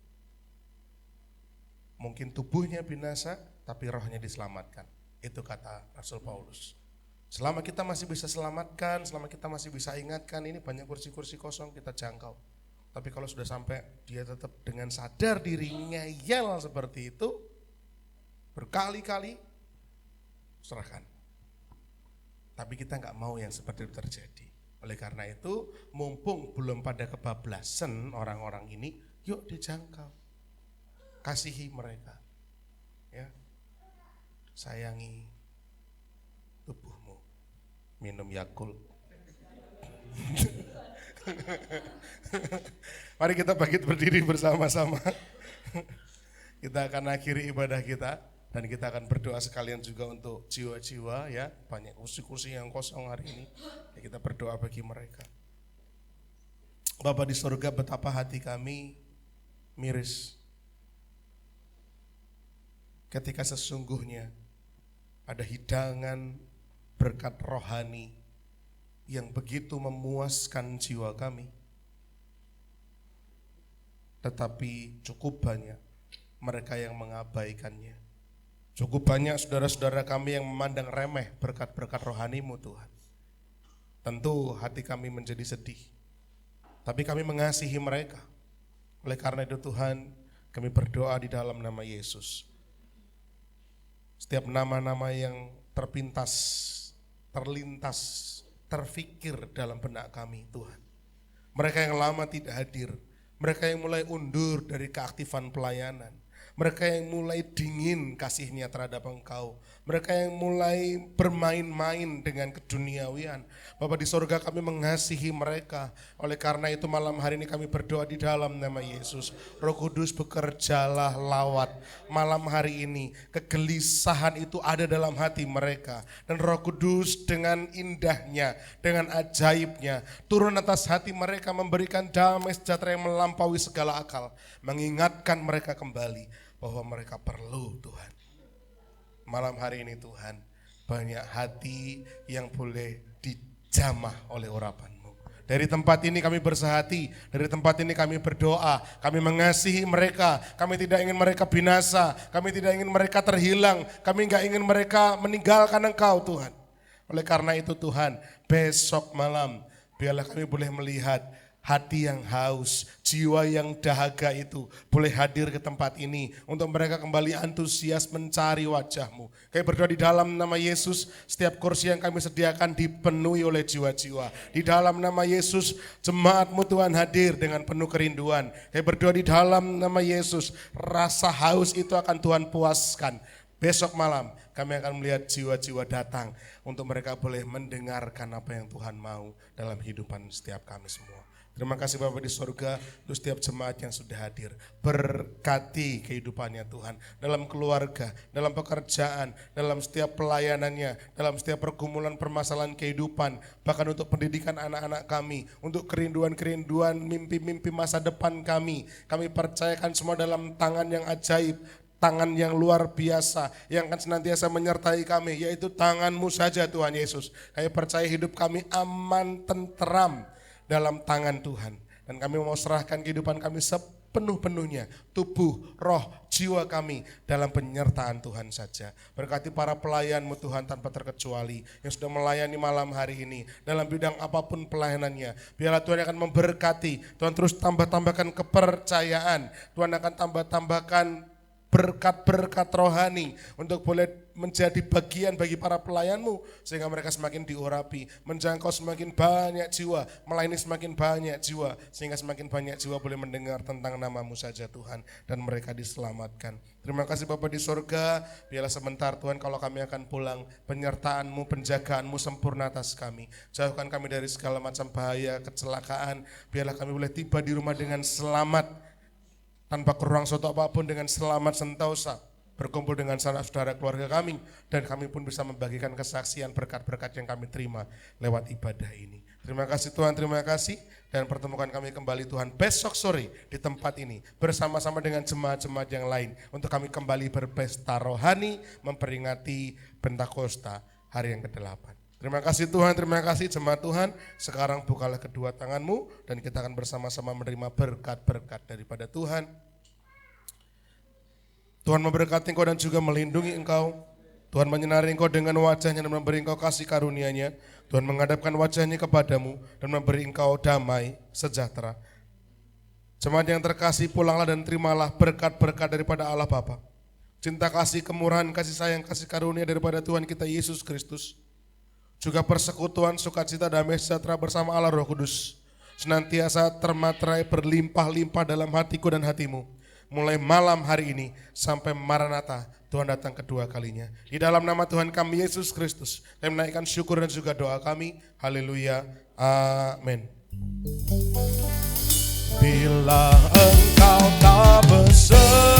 Mungkin tubuhnya binasa, tapi rohnya diselamatkan. Itu kata Rasul Paulus. Selama kita masih bisa selamatkan, selama kita masih bisa ingatkan, ini banyak kursi-kursi kosong kita jangkau. Tapi kalau sudah sampai dia tetap dengan sadar diri ngeyel seperti itu, berkali-kali, serahkan. Tapi kita nggak mau yang seperti itu terjadi. Oleh karena itu, mumpung belum pada kebablasan orang-orang ini, yuk dijangkau. Kasihi mereka. Ya. Sayangi tubuhmu. Minum Yakult. Mari kita bangkit berdiri bersama-sama. Kita akan akhiri ibadah kita dan kita akan berdoa sekalian juga untuk jiwa-jiwa ya, banyak kursi-kursi yang kosong hari ini. Ya, kita berdoa bagi mereka. Bapa di surga, betapa hati kami miris ketika sesungguhnya ada hidangan berkat rohani yang begitu memuaskan jiwa kami. Tetapi cukup banyak mereka yang mengabaikannya. Cukup banyak saudara-saudara kami yang memandang remeh berkat-berkat rohani-Mu Tuhan. Tentu hati kami menjadi sedih. Tapi kami mengasihi mereka. Oleh karena itu Tuhan, kami berdoa di dalam nama Yesus. Setiap nama-nama yang terlintas, terfikir dalam benak kami Tuhan. Mereka yang lama tidak hadir, mereka yang mulai undur dari keaktifan pelayanan, mereka yang mulai dingin kasihnya terhadap Engkau, mereka yang mulai bermain-main dengan keduniawian. Bapa di sorga, kami mengasihi mereka. Oleh karena itu malam hari ini kami berdoa di dalam nama Yesus. Roh Kudus, bekerjalah lawat malam hari ini. Kegelisahan itu ada dalam hati mereka, dan Roh Kudus dengan indahnya, dengan ajaibnya turun atas hati mereka, memberikan damai sejahtera yang melampaui segala akal, mengingatkan mereka kembali bahwa mereka perlu Tuhan. Malam hari ini Tuhan, banyak hati yang boleh dijamah oleh urapan-Mu. Dari tempat ini kami bersehati, dari tempat ini kami berdoa, kami mengasihi mereka, kami tidak ingin mereka binasa, kami tidak ingin mereka terhilang, kami enggak ingin mereka meninggalkan Engkau Tuhan. Oleh karena itu Tuhan, besok malam biarlah kami boleh melihat hati yang haus, jiwa yang dahaga itu boleh hadir ke tempat ini untuk mereka kembali antusias mencari wajah-Mu. Kami berdoa di dalam nama Yesus, setiap kursi yang kami sediakan dipenuhi oleh jiwa-jiwa. Di dalam nama Yesus, jemaat-Mu Tuhan hadir dengan penuh kerinduan. Kami berdoa di dalam nama Yesus, rasa haus itu akan Tuhan puaskan. Besok malam kami akan melihat jiwa-jiwa datang untuk mereka boleh mendengarkan apa yang Tuhan mau dalam kehidupan setiap kami semua. Terima kasih Bapa di surga untuk setiap jemaat yang sudah hadir. Berkati kehidupannya Tuhan, dalam keluarga, dalam pekerjaan, dalam setiap pelayanannya, dalam setiap pergumulan permasalahan kehidupan, bahkan untuk pendidikan anak-anak kami, untuk kerinduan-kerinduan mimpi-mimpi masa depan kami. Kami percayakan semua dalam tangan yang ajaib, tangan yang luar biasa yang akan senantiasa menyertai kami, yaitu tangan-Mu saja Tuhan Yesus. Kami percaya hidup kami aman, tenteram dalam tangan Tuhan. Dan kami mau serahkan kehidupan kami sepenuh-penuhnya, tubuh, roh, jiwa kami dalam penyertaan Tuhan saja. Berkati para pelayan-Mu Tuhan tanpa terkecuali yang sudah melayani malam hari ini dalam bidang apapun pelayanannya. Biarlah Tuhan akan memberkati, Tuhan terus tambah-tambahkan kepercayaan, Tuhan akan tambah-tambahkan berkat-berkat rohani untuk boleh menjadi bagian bagi para pelayan-Mu, sehingga mereka semakin diurapi, menjangkau semakin banyak jiwa, melayani semakin banyak jiwa, sehingga semakin banyak jiwa boleh mendengar tentang nama-Mu saja Tuhan, dan mereka diselamatkan. Terima kasih Bapa di surga, biarlah sebentar Tuhan kalau kami akan pulang, penyertaan-Mu, penjagaan-Mu sempurna atas kami. Jauhkan kami dari segala macam bahaya, kecelakaan, biarlah kami boleh tiba di rumah dengan selamat, tanpa kurang suatu apapun, dengan selamat sentosa, berkumpul dengan sanak saudara keluarga kami, dan kami pun bisa membagikan kesaksian berkat-berkat yang kami terima lewat ibadah ini. Terima kasih Tuhan, terima kasih. Dan pertemukan kami kembali Tuhan besok sore di tempat ini bersama-sama dengan jemaat-jemaat yang lain untuk kami kembali berpesta rohani memperingati Pentakosta hari yang ke-8. Terima kasih Tuhan, terima kasih jemaat Tuhan. Sekarang bukalah kedua tanganmu dan kita akan bersama-sama menerima berkat-berkat daripada Tuhan. Tuhan memberkati engkau dan juga melindungi engkau. Tuhan menyinari engkau dengan wajahnya dan memberi engkau kasih karunia-Nya. Tuhan menghadapkan wajahnya kepadamu dan memberi engkau damai sejahtera. Jemaat yang terkasih, pulanglah dan terimalah berkat-berkat daripada Allah Bapa. Cinta kasih, kemurahan, kasih sayang, kasih karunia daripada Tuhan kita Yesus Kristus. Juga persekutuan, sukacita, damai sejahtera bersama Allah Roh Kudus. Senantiasa termaterai berlimpah-limpah dalam hatiku dan hatimu. Mulai malam hari ini sampai Maranatha, Tuhan datang kedua kalinya. Di dalam nama Tuhan kami Yesus Kristus, kami menaikkan syukur dan juga doa kami. Haleluya. Amin. Bila engkau tak besertaku,